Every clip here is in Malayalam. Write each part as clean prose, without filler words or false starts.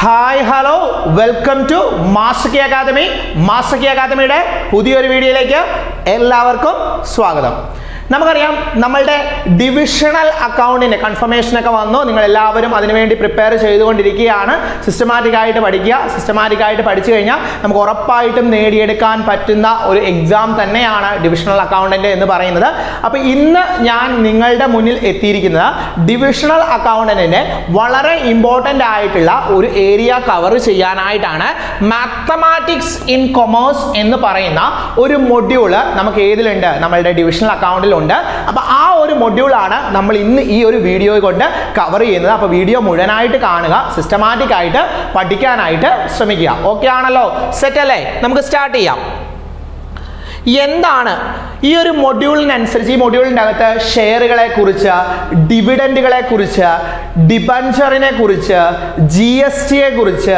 Hi hello welcome to master key academy. Master key അക്കാദമിയുടെ പുതിയൊരു വീഡിയോയിലേക്ക് എല്ലാവർക്കും സ്വാഗതം. നമുക്കറിയാം നമ്മളുടെ ഡിവിഷണൽ അക്കൗണ്ടിൻ്റെ കൺഫർമേഷനൊക്കെ വന്നു. നിങ്ങൾ എല്ലാവരും അതിനുവേണ്ടി പ്രിപ്പയർ ചെയ്തുകൊണ്ടിരിക്കുകയാണ്. സിസ്റ്റമാറ്റിക് ആയിട്ട് പഠിക്കുക. സിസ്റ്റമാറ്റിക് ആയിട്ട് പഠിച്ചു കഴിഞ്ഞാൽ നമുക്ക് ഉറപ്പായിട്ടും നേടിയെടുക്കാൻ പറ്റുന്ന ഒരു എക്സാം തന്നെയാണ് ഡിവിഷണൽ അക്കൗണ്ടൻ്റ് എന്ന് പറയുന്നത്. അപ്പോൾ ഇന്ന് ഞാൻ നിങ്ങളുടെ മുന്നിൽ എത്തിയിരിക്കുന്നത് ഡിവിഷണൽ അക്കൗണ്ടൻറ്റിൻ്റെ വളരെ ഇമ്പോർട്ടൻ്റ് ആയിട്ടുള്ള ഒരു ഏരിയ കവർ ചെയ്യാനായിട്ടാണ്. മാത്തമാറ്റിക്സ് ഇൻ കൊമേഴ്സ് എന്ന് പറയുന്ന ഒരു മൊഡ്യൂള് നമുക്ക് ഏതിലുണ്ട്? നമ്മളുടെ ഡിവിഷണൽ അക്കൗണ്ടിലുണ്ട്. അപ്പോൾ ആ ഒരു മൊഡ്യൂളാണ് നമ്മൾ ഇന്ന് ഈ ഒരു വീഡിയോ കൊണ്ട് കവർ ചെയ്യുന്നത്. അപ്പോൾ വീഡിയോ മുഴുവനായിട്ട് കാണുക, സിസ്റ്റമാറ്റിക് ആയിട്ട് പഠിക്കാനായിട്ട് ശ്രമിക്കുക. ഓക്കെ ആണല്ലോ? സെറ്റ് അല്ലേ? നമുക്ക് സ്റ്റാർട്ട് ചെയ്യാം. എന്താണ് ഈ ഒരു മൊഡ്യൂളിനനുസരിച്ച്? ഈ മൊഡ്യൂളിൻ്റെ അകത്ത് ഷെയറുകളെ കുറിച്ച്, ഡിവിഡൻഡുകളെ കുറിച്ച്, ഡിബഞ്ചറിനെ കുറിച്ച്, GST കുറിച്ച്,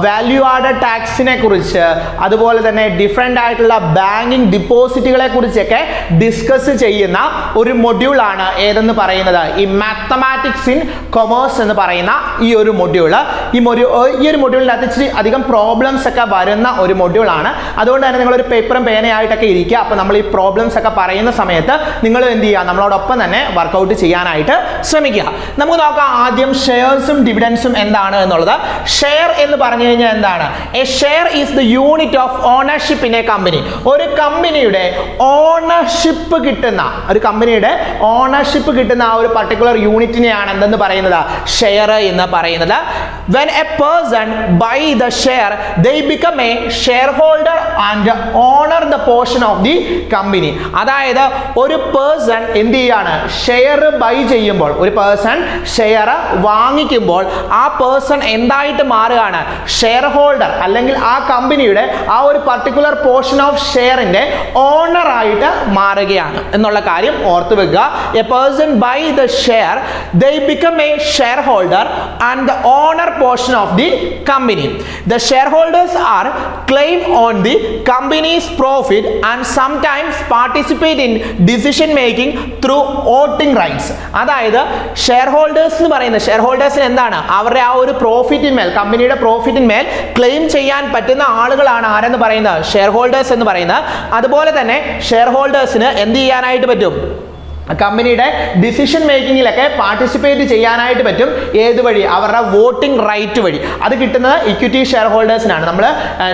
വാല്യൂ ആഡഡ് ടാക്സിനെ കുറിച്ച്, അതുപോലെ തന്നെ ഡിഫറെൻ്റ് ആയിട്ടുള്ള ബാങ്കിങ് ഡിപ്പോസിറ്റുകളെ കുറിച്ചൊക്കെ ഡിസ്കസ് ചെയ്യുന്ന ഒരു മൊഡ്യൂളാണ് ഏതെന്ന് പറയുന്നത് ഈ മാത്തമാറ്റിക്സ് ഇൻ കൊമേഴ്സ് എന്ന് പറയുന്ന ഈ ഒരു മൊഡ്യൂള്. ഈ ഒരു മൊഡ്യൂളിൻ്റെ അകത്ത് ഇച്ചിരി അധികം പ്രോബ്ലംസ് ഒക്കെ വരുന്ന ഒരു മൊഡ്യൂളാണ്. അതുകൊണ്ട് തന്നെ നിങ്ങളൊരു പേപ്പറും പേനയായിട്ടൊക്കെ ഇരിക്കുക. അപ്പോൾ നമ്മൾ ഈ പ്രോബ്ലംസ് ഒക്കെ പറയുന്ന സമയത്ത് നിങ്ങൾ എന്ത് ചെയ്യുക? നമ്മളോടൊപ്പം തന്നെ വർക്കൗട്ട് ചെയ്യാനായിട്ട് ശ്രമിക്കുക. നമുക്ക് നോക്കാം ആദ്യം ഷെയർസും ഡിവിഡൻസും എന്താണ് എന്നുള്ളത്. ഷെയർ എന്ന് പറഞ്ഞു കഴിഞ്ഞാൽ എന്താണ്? A share is the unit of ownership in A company. ഒരു കമ്പനിയുടെ ഓണർഷിപ്പ് കിട്ടുന്ന ആ ഒരു പർട്ടിക്കുലർ യൂണിറ്റിനെയാണ് എന്തെന്ന് പറയുന്നത്? ഷെയർ എന്ന് പറയുന്നത്. When a person buy the share, they become a shareholder and honor the portion of the company. അതായത് ഒരു പേഴ്സൺ എന്ത് ചെയ്യാണ്? ഷെയർ ബൈ ചെയ്യുമ്പോൾ, ഒരു പേഴ്സൺ ഷെയർ വാങ്ങിക്കുമ്പോൾ ആ പേഴ്സൺ എന്തായിട്ട് മാറുകയാണ്? ഷെയർ ഹോൾഡർ, അല്ലെങ്കിൽ ആ കമ്പനിയുടെ ആ ഒരു പർട്ടിക്കുലർ പോർഷൻ ഓഫ് ഷെയറിന്റെ ഓണർ ആയിട്ട് മാറുകയാണ് എന്നുള്ള കാര്യം ഓർത്തു വെക്കുക. A person buy the share, they become a shareholder and the owner portion of the company. The shareholders are claim on the company's profit and sometimes participate in decision making through voting rights. അതായത് ഷെയർ ഹോൾഡേഴ്സ് എന്ന് പറയുന്നത്, ഷെയർ ഹോൾഡേഴ്സിന് എന്താണ്? അവരുടെ ആ ഒരു പ്രോഫിറ്റിന്മേൽ, കമ്പനിയുടെ പ്രോഫിറ്റിന്മേൽ ക്ലെയിം ചെയ്യാൻ പറ്റുന്ന ആളുകളാണ് ആരെന്ന് പറയുന്നത്? ഷെയർ ഹോൾഡേഴ്സ് എന്ന് പറയുന്നത്. അതുപോലെ തന്നെ ഷെയർ ഹോൾഡേഴ്സിന് എന്ത് ചെയ്യാനായിട്ട് പറ്റും? കമ്പനിയുടെ ഡിസിഷൻ മേക്കിങ്ങിലൊക്കെ പാർട്ടിസിപ്പേറ്റ് ചെയ്യാനായിട്ട് പറ്റും. ഏത് വഴി? അവരുടെ വോട്ടിംഗ് റൈറ്റ് വഴി. അത് കിട്ടുന്നത് ഇക്വിറ്റി ഷെയർ ഹോൾഡേഴ്സിനാണ്. നമ്മൾ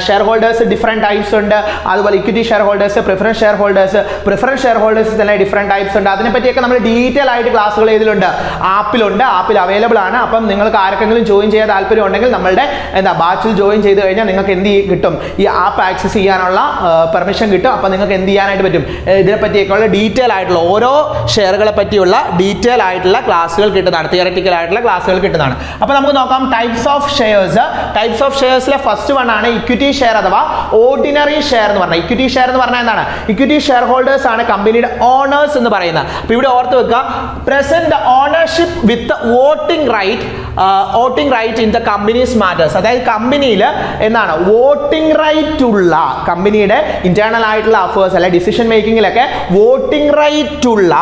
ഷെയർ ഹോൾഡേഴ്സ് ഡിഫറെൻറ്റ് ടൈപ്സ് ഉണ്ട്. അതുപോലെ equity share holders, preference share holders തന്നെ ഡിഫറെൻറ്റ് ടൈപ്സ് ഉണ്ട്. അതിനെപ്പറ്റിയൊക്കെ നമ്മൾ ഡീറ്റെയിൽ ആയിട്ട് ക്ലാസ്സുകൾ ഇതിലുണ്ട്, ആപ്പിലുണ്ട്. ആപ്പിൽ അവൈലബിൾ ആണ്. അപ്പം നിങ്ങൾക്ക് ആർക്കെങ്കിലും ജോയിൻ ചെയ്യാൻ താല്പര്യം ഉണ്ടെങ്കിൽ നമ്മളുടെ ബാച്ചിൽ ജോയിൻ ചെയ്ത് കഴിഞ്ഞാൽ നിങ്ങൾക്ക് എന്ത് കിട്ടും? ഈ ആപ്പ് ആക്സസ് ചെയ്യാനുള്ള പെർമിഷൻ കിട്ടും. അപ്പം നിങ്ങൾക്ക് എന്ത് ചെയ്യാനായിട്ട് പറ്റും? ഇതിനെപ്പറ്റിയൊക്കെയുള്ള ഡീറ്റെയിൽ ആയിട്ടുള്ള ഓരോ ഷെയറുകളെ പറ്റിയുള്ള ഡീറ്റെയിൽ ആയിട്ടുള്ള ക്ലാസ്സുകൾ കിട്ടുന്നതാണ്, തിയററ്റിക്കൽ ആയിട്ടുള്ള ക്ലാസ്സുകൾ കിട്ടുന്നതാണ്. അപ്പോൾ നമുക്ക് നോക്കാം types of shares. Types of ഷെയർസിലെ ഫസ്റ്റ് വൺ ആണ് ഇക്വിറ്റി ഷെയർ അഥവാ ഓർഡിനറി ഷെയർ എന്ന് പറഞ്ഞാൽ. ഇക്വിറ്റി ഷെയർ എന്ന് പറഞ്ഞാൽ എന്താണ്? ഇക്വിറ്റി ഷെയർ ഹോൾഡേഴ്സ് ആണ് കമ്പനിയുടെ ഓണേഴ്സ് എന്ന് പറയുന്നത്. അപ്പോൾ ഇവിടെ ഓർത്ത് വെക്കുക, present ownership with voting right in the company's matters. അതായത് കമ്പനിയിൽ എന്താണ്? വോട്ടിംഗ് റൈറ്റ് ഉള്ള, കമ്പനിയുടെ ഇന്റേണൽ ആയിട്ടുള്ള അഫേഴ്സ് അല്ലെ ഡിസിഷൻ മേക്കിങ്ങിലൊക്കെ വോട്ടിംഗ് റൈറ്റ് ഉള്ള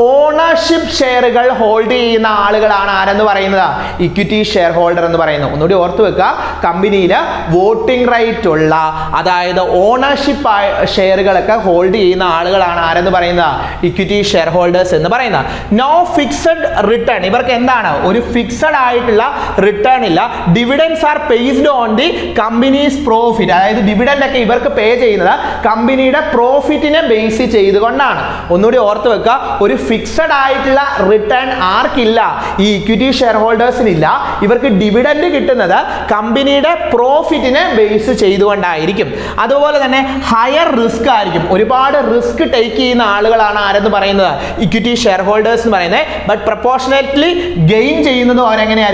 ഓണർഷിപ്പ് ഷെയറുകൾ ഹോൾഡ് ചെയ്യുന്ന ആളുകളാണ് ആരെന്ന് പറയുന്നത്? ഇക്വിറ്റി ഷെയർ ഹോൾഡർ എന്ന് പറയുന്നത്. ഒന്നുകൂടി ഓർത്ത് വെക്കുക, കമ്പനിയിൽ വോട്ടിംഗ് റൈറ്റ് ഉള്ള, അതായത് ഓണർഷിപ്പ് ഷെയറുകളൊക്കെ ഹോൾഡ് ചെയ്യുന്ന ആളുകളാണ് ആരെന്ന് പറയുന്നത്? ഇക്വിറ്റി ഷെയർ ഹോൾഡേഴ്സ് എന്ന് പറയുന്നത്. No fixed return. ഇവർക്ക് എന്താണ്? ഒരു ഫിക്സഡ് ആയിട്ടുള്ള റിട്ടേൺ ഇല്ല. Dividends are paid on the company's profit. അതായത് ഡിവിഡൻഡ് ഒക്കെ ഇവർക്ക് പേ ചെയ്യുന്നത് കമ്പനിയുടെ പ്രോഫിറ്റിനെ ബേസ് ചെയ്തുകൊണ്ടാണ്. ഒന്നുകൂടി ഓർത്ത് വെക്കുക, ഒരു ഫിക്സഡ് ആയിട്ടുള്ള റിട്ടേൺ ആർക്കില്ല? ഈ ഇക്വിറ്റി ഷെയർ ഹോൾഡേഴ്സിനില്ല. ഇവർക്ക് ഡിവിഡൻഡ് കിട്ടുന്നത് കമ്പനിയുടെ പ്രോഫിറ്റിനെ ബേസ് ചെയ്തുകൊണ്ടായിരിക്കും. അതുപോലെ തന്നെ ഹയർ റിസ്ക് ആയിരിക്കും. ഒരുപാട് റിസ്ക് ടേക്ക് ചെയ്യുന്ന ആളുകളാണ് ആരെന്ന് പറയുന്നത്? ഇക്വിറ്റി ഷെയർ ഹോൾഡേഴ്സ് എന്ന് പറയുന്നത്. ബട്ട് പ്രൊപ്പോർഷനേറ്റ്ലി ഗെയിൻ ചെയ്യുന്നതും അവരെങ്ങനെയായിരിക്കും?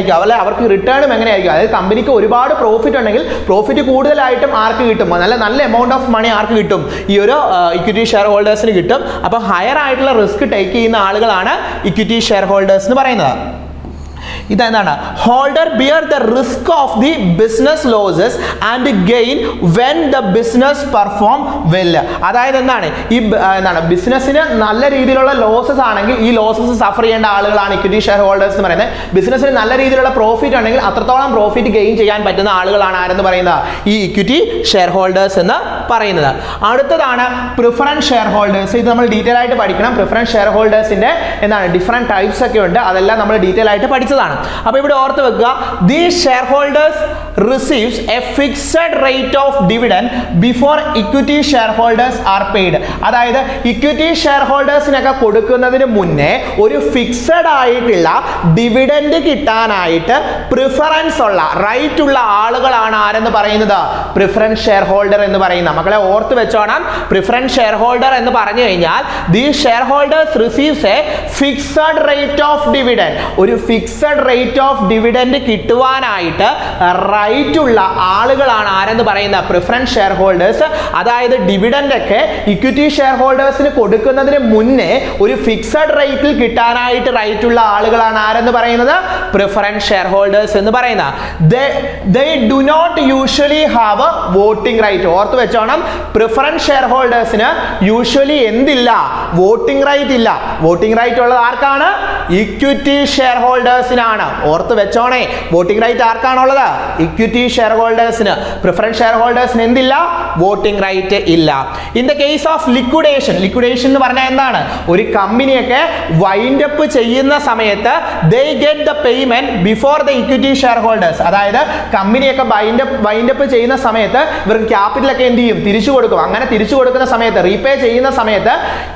അവർക്ക് റിട്ടേണും എങ്ങനെയായിരിക്കും? അതായത് കമ്പനിക്ക് ഒരുപാട് പ്രോഫിറ്റ് ഉണ്ടെങ്കിൽ പ്രോഫിറ്റ് കൂടുതലായിട്ടും ആർക്ക് കിട്ടും? നല്ല എമൗണ്ട് ഓഫ് മണി ആർക്ക് കിട്ടും? ഈ ഒരു ഇക്വിറ്റി ഷെയർ ഹോൾഡേഴ്സിന് കിട്ടും. അപ്പോൾ ഹയർ ആയിട്ടുള്ള റിസ്ക് ടേക്ക് ചെയ്യുന്ന ആളുകളാണ് ഇക്വിറ്റി ഷെയർ ഹോൾഡേഴ്സ് എന്ന് പറയുന്നത്. ഇതെന്താണ്? Holder beer the risk of the business losses and gain when the business perform well. അതായത് എന്താണ്? ഈ എന്താണ് ബിസിനസ്സിന് നല്ല രീതിയിലുള്ള ലോസസ് ആണെങ്കിൽ ഈ ലോസസ് സഫർ ചെയ്യേണ്ട ആളുകളാണ് ഇക്വിറ്റി ഷെയർ ഹോൾഡേഴ്സ് എന്ന് പറയുന്നത്. ബിസിനസ്സിന് നല്ല രീതിയിലുള്ള പ്രോഫിറ്റ് ഉണ്ടെങ്കിൽ അത്രത്തോളം പ്രോഫിറ്റ് ഗെയിൻ ചെയ്യാൻ പറ്റുന്ന ആളുകളാണ് ആരെന്ന് പറയുന്നത്? ഈ ഇക്വിറ്റി ഷെയർ ഹോൾഡേഴ്സ് എന്ന് പറയുന്നത്. അടുത്തതാണ് പ്രിഫറൻസ് ഷെയർ ഹോൾഡേഴ്സ്. ഇത് നമ്മൾ ഡീറ്റെയിൽ ആയിട്ട് പഠിക്കണം. പ്രിഫറൻസ് ഷെയർ ഹോൾഡേഴ്സിന്റെ എന്താണ് ഡിഫറെന്റ് ടൈപ്സ് ഒക്കെ ഉണ്ട്. അതെല്ലാം നമ്മൾ ഡീറ്റെയിൽ ആയിട്ട് പഠിച്ചതാണ്. അപ്പോൾ ഇവിടെ ഓർത്ത് വെക്കുക, these share holders receives a fixed rate of dividend before equity share holders are paid. അതായത് ഇക്വിറ്റി ഷെയർ ഹോൾഡേഴ്സിനൊക്കെ കൊടുക്കുന്നതിന് മുന്നേ ഒരു ഫിക്സഡ് ആയിട്ടുള്ള ഡിവിഡൻഡ് കിട്ടാനായിട്ട് പ്രിഫറൻസ് ഉള്ള റൈറ്റ് ഉള്ള ആളുകളാണ് ആരെന്ന് പറയുന്നത്? പ്രിഫറൻസ് ഷെയർ ഹോൾഡർ എന്ന് പറയുന്ന. മക്കളെ ഓർത്ത് വെച്ചോണം, പ്രിഫറൻസ് ഷെയർ ഹോൾഡർ എന്ന് പറഞ്ഞു കഴിഞ്ഞാൽ these share holders receives a fixed rate of dividend. ഒരു ഫിക്സഡ് റേറ്റ് ഓഫ് ഡിവിഡൻഡ് കിട്ടുവാനായിട്ട് റൈറ്റ് ഉള്ള ആളുകളാണ് ആരെന്ന് പറയുന്ന? Preference share holders. അതായത് ഡിവിഡൻഡ് ഒക്കെ ഇക്വിറ്റി ഷെയർ ഹോൾഡേഴ്സിന് കൊടുക്കുന്നതിന് മുന്നേ ഒരു ഫിക്സഡ് റേറ്റിൽ കിട്ടാനായിട്ട് റൈറ്റ് ഉള്ള ആളുകളാണ് ആരെന്ന് പറയുന്നത്? പ്രിഫറൻസ് ഷെയർ ഹോൾഡേഴ്സ് എന്ന് പറയുന്ന. They do not usually have a voting right. ഓർത്ത് വെച്ചോണം, പ്രിഫറൻസ് ഷെയർ ഹോൾഡേഴ്സിന് യൂഷ്വലി എന്തില്ല? വോട്ടിംഗ് റൈറ്റ് ഇല്ല. വോട്ടിംഗ് റൈറ്റ് ഉള്ളത് ആർക്കാണ്? ഇക്വിറ്റി ഷെയർ ഹോൾഡേഴ്സിനാണ്. ഓർത്ത് വെച്ചോണേ, വോട്ടിംഗ് റൈറ്റ് ആർക്കാണുള്ളത്? ഇക്വിറ്റി ഷെയർ ഹോൾഡേഴ്സിന്. പ്രിഫറൻസ് ഷെയർ ഹോൾഡേഴ്സിന് എന്തില്ല? വോട്ടിംഗ് റൈറ്റ് ഇല്ല. In the case of liquidation, liquidation എന്ന് പറഞ്ഞാൽ എന്താണ്? ഒരു കമ്പനിയൊക്കെ വൈൻഡ് അപ്പ് ചെയ്യുന്ന സമയത്ത് they get the payment before the equity shareholders. അതായത് കമ്പനിയൊക്കെ വൈൻഡ് അപ്പ് ചെയ്യുന്ന സമയത്ത് ഇവർക്ക് ക്യാപിറ്റലൊക്കെ എന്ത് ചെയ്യും? തിരിച്ചു കൊടുക്കും. അങ്ങനെ തിരിച്ചു കൊടുക്കുന്ന സമയത്ത്, റീപേ ചെയ്യുന്ന സമയത്ത്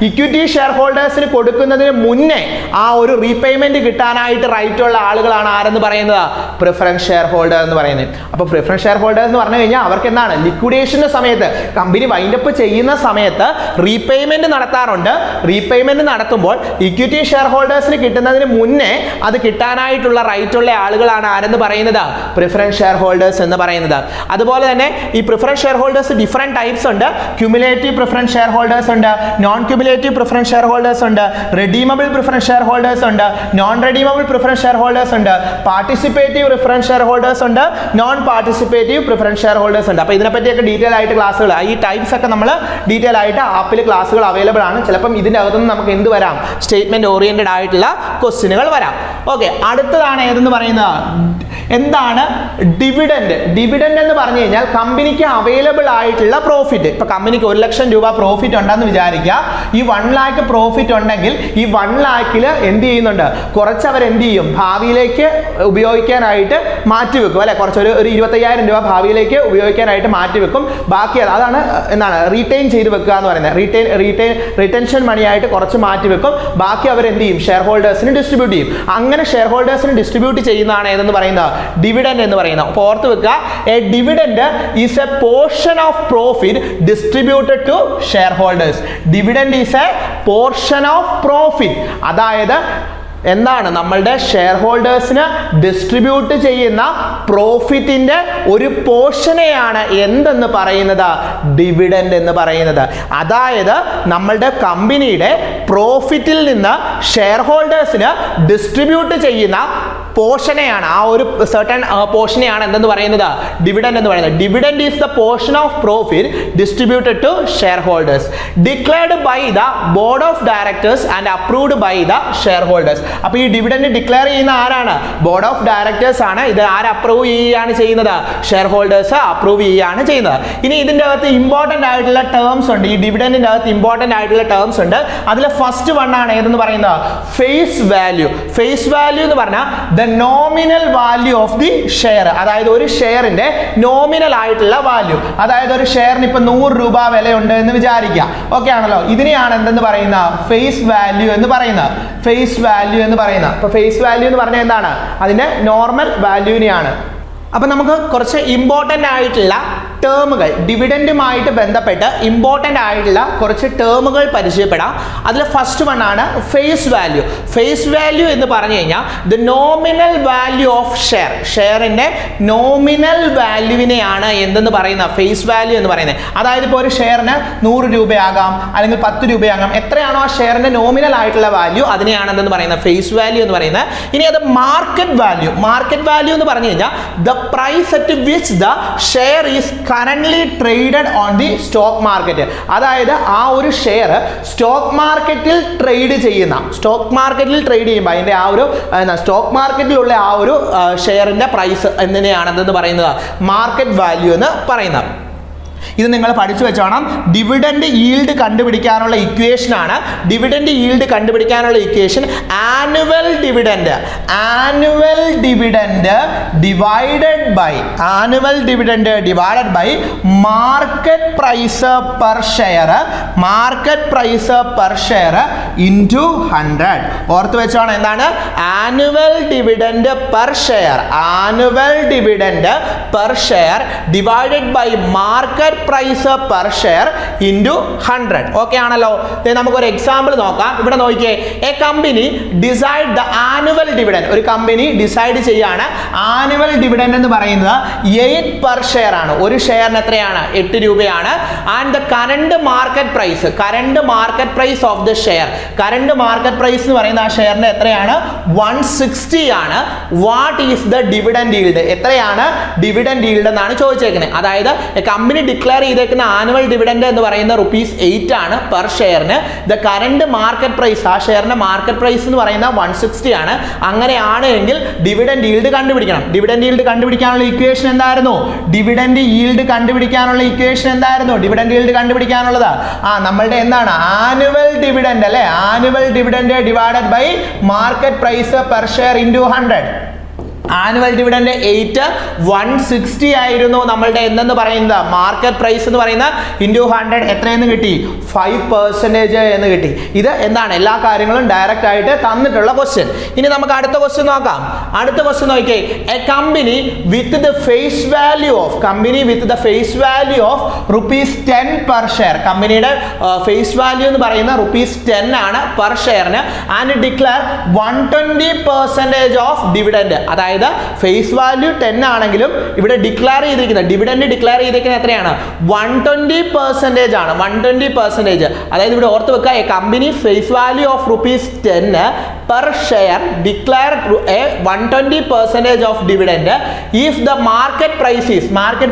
ഇക്വിറ്റി ഷെയർ ഹോൾഡേഴ്സിന് കൊടുക്കുന്നതിന് മുന്നേ ആ ഒരു റീപേയ്മെന്റ് കിട്ടാനായിട്ട് റൈറ്റ് ഉള്ള ആളുകളാണ് ആരെന്ന് പറയുന്നത്? പ്രിഫറൻസ് ഷെയർ ഹോൾഡർ എന്ന് പറയുന്നത്. അപ്പോൾ പ്രിഫറൻസ് ഷെയർ ഹോൾഡേഴ്സ് എന്ന് പറഞ്ഞു കഴിഞ്ഞാൽ അവർക്ക് എന്താണ്? ലിക്വിഡേഷന്റെ സമയത്ത്, കമ്പനി വൈൻഡ് അപ്പ് ചെയ്യുന്ന സമയത്ത് റീപേയ്മെന്റ് നടത്താറുണ്ട്. റീപേയ്മെന്റ് നടത്തുമ്പോൾ ഇക്വിറ്റി ഷെയർ ഹോൾഡേഴ്സിന് കിട്ടുന്നതിന് മുന്നേ അത് കിട്ടാനായിട്ടുള്ള റൈറ്റ് ഉള്ള ആളുകളാണ് ആരെന്ന് പറയുന്നത്? പ്രിഫറൻസ് ഷെയർ ഹോൾഡേഴ്സ് എന്ന് പറയുന്നത്. അതുപോലെ തന്നെ ഈ preference share holders different types ഉണ്ട്. ക്യുമുലേറ്റീവ് പ്രിഫറൻസ് ഷെയർ ഹോൾഡേഴ്സ് ഉണ്ട്, non cumulative preference share holders ഉണ്ട്, റെഡീമബിൾ പ്രിഫറൻസ് ഷെയർ ഹോൾഡേഴ്സ് ഉണ്ട്, non redeemable preference share holders ഉണ്ട്, പാർട്ടിസിപ്പേറ്റീവ് പ്രിഫറൻസ് ഷെയർ ഹോൾഡേഴ്സ് ഉണ്ട്, non participative preference share holders ഉണ്ട്. അപ്പോൾ ഇതിനെപ്പറ്റിയൊക്കെ ഡീറ്റെയിൽ ആയിട്ട് ക്ലാസ്സുകൾ, ഈ ടൈപ്സ് ഒക്കെ നമ്മൾ ഡീറ്റെയിൽ ആയിട്ട് ആപ്പിൽ ക്ലാസ്സുകൾ അവൈലബിൾ ആണ്. ചിലപ്പം ഇതിൻ്റെ അകത്തുനിന്ന് നമുക്ക് എന്ത് വരാം? സ്റ്റേറ്റ്മെന്റ് ഓറിയന്റഡ് ആയിട്ടുള്ള ക്വസ്റ്റ്യനുകൾ വരാം. ഓക്കെ, അടുത്തതാണ് ഏതെന്ന് പറയുന്നത്? എന്താണ് ഡിവിഡൻഡ്? ഡിവിഡൻഡ് എന്ന് പറഞ്ഞു കഴിഞ്ഞാൽ കമ്പനിക്ക് അവൈലബിൾ ആയിട്ടുള്ള പ്രോഫിറ്റ്. ഇപ്പൊ കമ്പനിക്ക് 1 ലക്ഷം രൂപ പ്രോഫിറ്റ് ഉണ്ടെന്ന് വിചാരിക്കുക. ഈ 1 lakh പ്രോഫിറ്റ് ഉണ്ടെങ്കിൽ ഈ 1 lakhൽ എന്ത് ചെയ്യുന്നുണ്ട്? കുറച്ച് അവർ എന്ത് ചെയ്യും? ഭാവിയിലേക്ക് ഉപയോഗിക്കാനായിട്ട് മാറ്റിവെക്കും അല്ലെ? കുറച്ച് ഒരു 25,000 രൂപ ഭാവിയിലേക്ക് ഉപയോഗിക്കാനായിട്ട് മാറ്റിവെക്കും. ബാക്കി അതാണ് എന്താണ് റീറ്റെയിൻ ചെയ്ത് വെക്കുക എന്ന് പറയുന്നത്. റിട്ടൻഷൻ മണി ആയിട്ട് കുറച്ച് മാറ്റിവെക്കും. ബാക്കി അവർ എന്ത് ചെയ്യും? ഷെയർ ഹോൾഡേഴ്സിന് ഡിസ്ട്രിബ്യൂട്ട് ചെയ്യും. അങ്ങനെ ഷെയർ ഹോൾഡേഴ്സിന് ഡിസ്ട്രിബ്യൂട്ട് ചെയ്യുന്നതാണ് ഏതെന്ന് പറയുന്നത്? ഡിവിഡൻഡ് എന്ന് പറയുന്നത്. അപ്പോൾ ഓർത്ത് വെക്കുക, a dividend is a portion of profit distributed to share holders. Dividend is a portion of profit. അതായത് എന്താണ്? നമ്മളുടെ ഷെയർ ഹോൾഡേഴ്സിന് ഡിസ്ട്രിബ്യൂട്ട് ചെയ്യുന്ന പ്രോഫിറ്റിന്റെ ഒരു പോർഷനെയാണ് എന്തെന്ന് പറയുന്നത്? ഡിവിഡൻഡ് എന്ന് പറയുന്നത്. അതായത് നമ്മളുടെ കമ്പനിയുടെ പ്രോഫിറ്റിൽ നിന്ന് ഷെയർ ഹോൾഡേഴ്സിന് ഡിസ്ട്രിബ്യൂട്ട് ചെയ്യുന്ന പോർഷനെയാണ്, ആ ഒരു സർട്ടൺ പോർഷനെയാണ് എന്തെന്ന് പറയുന്നത്? ഡിവിഡൻഡ് എന്ന് പറയുന്നത്. Dividend is the portion of profit distributed to share holders declared by the board of directors and approved by the share holders. അപ്പോൾ ഈ ഡിവിഡൻഡ് ഡിക്ലെയർ ചെയ്യുന്ന ആരാണ്? ബോർഡ് ഓഫ് ഡയറക്ടേഴ്സ് ആണ്. ഇത് ആര് അപ്രൂവ് ചെയ്യുകയാണ് ചെയ്യുന്നത്? ഷെയർ ഹോൾഡേഴ്സ് അപ്രൂവ് ചെയ്യുകയാണ് ചെയ്യുന്നത്. ഇനി ഇതിൻ്റെ അകത്ത് ഇമ്പോർട്ടൻ്റ് ആയിട്ടുള്ള ടേംസ് ഉണ്ട്. ഈ ഡിവിഡൻഡിൻ്റെ അകത്ത് ഇമ്പോർട്ടൻ്റ് ആയിട്ടുള്ള ടേംസ് ഉണ്ട്. അതിൽ ഫസ്റ്റ് വൺ ആണ് ഏതെന്ന് പറയുന്നത്? Face value. ഫേസ് വാല്യൂ എന്ന് പറഞ്ഞാൽ the nominal value of the share. അതായത് ഒരു ഷെയറിന്റെ നോമിനൽ ആയിട്ടുള്ള വാല്യൂ. അതായത് ഒരു ഷെയറിന് ഇപ്പൊ 100 രൂപ വിലയുണ്ട് എന്ന് വിചാരിക്കുക. ഓക്കെ ആണല്ലോ? ഇതിനെയാണ് എന്തെന്ന് പറയുന്നത്? ഫേസ് വാല്യൂ എന്ന് പറയുന്നത്. ഫേസ് വാല്യൂ എന്ന് പറയുന്നത്. അപ്പൊ ഫേസ് വാല്യൂ എന്ന് പറഞ്ഞാൽ എന്താണ്? അതിന്റെ നോർമൽ വാല്യൂവിനെയാണ്. അപ്പൊ നമുക്ക് കുറച്ച് ഇമ്പോർട്ടൻ്റ് ആയിട്ടുള്ള ടേമുകൾ ഡിവിഡൻറ്റുമായിട്ട് ബന്ധപ്പെട്ട് ഇമ്പോർട്ടൻ്റ് ആയിട്ടുള്ള കുറച്ച് ടേമുകൾ പരിചയപ്പെടാം. അതിൽ ഫസ്റ്റ് വൺ ആണ് ഫേസ് വാല്യൂ. ഫേസ് വാല്യൂ എന്ന് പറഞ്ഞു കഴിഞ്ഞാൽ the nominal value of share, ഷെയറിൻ്റെ നോമിനൽ വാല്യൂവിനെയാണ് എന്തെന്ന് പറയുന്ന ഫേസ് വാല്യൂ എന്ന് പറയുന്നത്. അതായത് ഇപ്പോൾ ഒരു ഷെയറിന് 100 രൂപയാകാം അല്ലെങ്കിൽ 10 രൂപയാകാം, എത്രയാണോ ആ ഷെയറിൻ്റെ നോമിനൽ ആയിട്ടുള്ള വാല്യൂ അതിനെയാണ് എന്തെന്ന് പറയുന്നത് ഫേസ് വാല്യൂ എന്ന് പറയുന്നത്. ഇനി അത് മാർക്കറ്റ് വാല്യൂ. മാർക്കറ്റ് വാല്യൂ എന്ന് പറഞ്ഞു കഴിഞ്ഞാൽ the price at which the share is currently traded on the stock market. അതായത് ആ ഒരു ഷെയർ സ്റ്റോക്ക് മാർക്കറ്റിൽ ട്രേഡ് ചെയ്യുമ്പോൾ അതിൻ്റെ ആ ഒരു സ്റ്റോക്ക് മാർക്കറ്റിലുള്ള ആ ഒരു ഷെയറിന്റെ പ്രൈസ് എന്തിനെയാണെന്ന് പറയുന്നത് മാർക്കറ്റ് വാല്യൂ എന്ന് പറയുന്നത്. ഇത് നിങ്ങൾ പഠിച്ചു വെച്ചോണം. ഡിവിഡൻഡ് ഈൽഡ് കണ്ടുപിടിക്കാനുള്ള ഇക്വേഷൻ ആണ്. ഡിവിഡൻഡ് ഈൽഡ് കണ്ടുപിടിക്കാനുള്ള equation annual dividend divided by market price per share into 100. ഓർത്ത് വെച്ചോണം എന്താണ് annual dividend per share divided by market price per share into 100. Okay ആണല്ലോ. നമുക്കൊരു എക്സാമ്പിൾ നോക്കാം. ഇവിടെ നോക്കിയേ, a company decide the annual dividend. ഒരു കമ്പനി ഡിസൈഡ് ചെയ്യാണ് ആനുവൽ ഡിവിഡൻഡ് എന്ന് പറയുന്നത് 8 പെർ ഷെയർ ആണ്. ഒരു ഷെയറിന് എത്രയാണ് 8 രൂപയാണ്. And the current market price of the share, current market price എന്ന് പറയുന്ന ആ ഷെയറിന് എത്രയാണ് 160 ആണ്. What is the dividend yield? എത്രയാണ് ഡിവിഡൻഡ് ഈൽഡ് എന്നാണ് ചോദിച്ചേക്കുന്നത്. അതായത് കമ്പനി ഡിക്ലെയർ ചെയ്തേക്കുന്ന ആനുവൽ ഡിവിഡൻഡ് എന്ന് പറയുന്ന ₹8 ആണ് പെർ ഷെയറിന്. ദ കറണ്ട് മാർക്കറ്റ് പ്രൈസ്, ആ ഷെയറിന്റെ മാർക്കറ്റ് പ്രൈസ് എന്ന് പറയുന്ന 160 ആണ്. അങ്ങനെയാണ് എങ്കിൽ ഡിവിഡൻഡ് ഈൽഡ് കണ്ടുപിടിക്കണം. ഡിവിഡൻഡ് ഈൽഡ് കണ്ടുപിടിക്കാനുള്ള ഇക്വേഷൻ എന്തായിരുന്നു? ഡിവിഡൻഡ് ഈൽഡ് കണ്ടുപിടിക്കാനുള്ളത് നമ്മളുടെ എന്താണ് ആനുവൽ ഡിവിഡൻഡ് അല്ലെ. Annual dividend divided by market price per share into 100. Annual dividend 8 160 ആയിരുന്നു നമ്മളുടെ എന്തെന്ന് പറയുന്നത് മാർക്കറ്റ് പ്രൈസ് എന്ന് പറയുന്ന ഇൻറ്റു 100 എത്രയെന്ന് കിട്ടി 5% എന്ന് കിട്ടി. ഇത് എന്താണ് എല്ലാ കാര്യങ്ങളും ഡയറക്റ്റ് ആയിട്ട് തന്നിട്ടുള്ള ക്വസ്റ്റ്യൻ. ഇനി നമുക്ക് അടുത്ത ക്വസ്റ്റ്യൻ നോക്കാം. അടുത്ത ക്വസ്റ്റ്യൻ നോക്കിയേ, a company with the face value of ₹10 per share. കമ്പനിയുടെ ഫേസ് വാല്യൂ എന്ന് പറയുന്ന ₹10 ആണ് പെർ ഷെയറിന്. And declare 120% of dividend. അതായത് ഫേസ് വാല്യൂ 10 ആണെങ്കിലും ഇവിടെ ഡിക്ലെയർ ചെയ്തിരിക്കുന്നത് ഡിവിഡൻഡ് ഡിക്ലെയർ ചെയ്തിരിക്കുന്നത് എത്രയാണ് 120% ആണ്. 120%. അതായത് ഇവിടെ ഓർത്ത് വെക്കുക, a company face value of ₹10 per share declare 120% of dividend if the market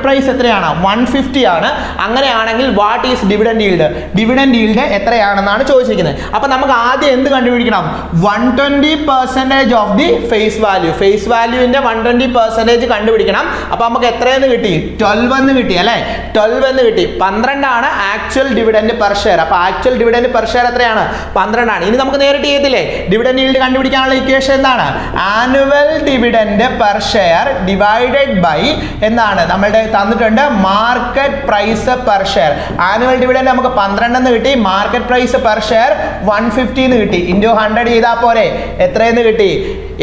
price എത്രയാണ് 150 ആണ്. അങ്ങനെയാണെങ്കിൽ what is dividend yield? Dividend yield എത്രയാണെന്നാണ് ചോദിച്ചിരിക്കുന്നത്. അപ്പൊ നമുക്ക് ആദ്യം എന്ത് കണ്ടുപിടിക്കണം? 120% of the face value. Face വാല്യൂവിന്റെ 120% കണ്ടുപിടിക്കണം. അപ്പൊ നമുക്ക് എത്രയെന്ന് കിട്ടി 12 എന്ന് കിട്ടി അല്ലെ. 12 എന്ന് കിട്ടി. 12 ആണ് ആക്ച്വൽ ഡിവിഡൻഡ് പെർ ഷെയർ. അപ്പൊ ആക്ച്വൽ ഡിവിഡൻഡ് പെർ ഷെയർ എത്രയാണ് 12 ആണ്. ഇനി നമുക്ക് നേരിട്ട് ചെയ്തില്ലേ ഡിവിഡൻഡ് ഈൽഡ് കണ്ടുപിടിക്കാനുള്ള ഇക്വേഷൻ എന്താണ്? Annual dividend per share divided by എന്താണ് നമ്മളുടെ തന്നിട്ടുണ്ട് market price per share. Annual dividend നമുക്ക് 12 എന്ന് കിട്ടി. മാർക്കറ്റ് പ്രൈസ് പെർ ഷെയർ 150 എന്ന് കിട്ടി. ഇൻറ്റു 100 ചെയ്താൽ പോരെ എത്രയെന്ന് കിട്ടി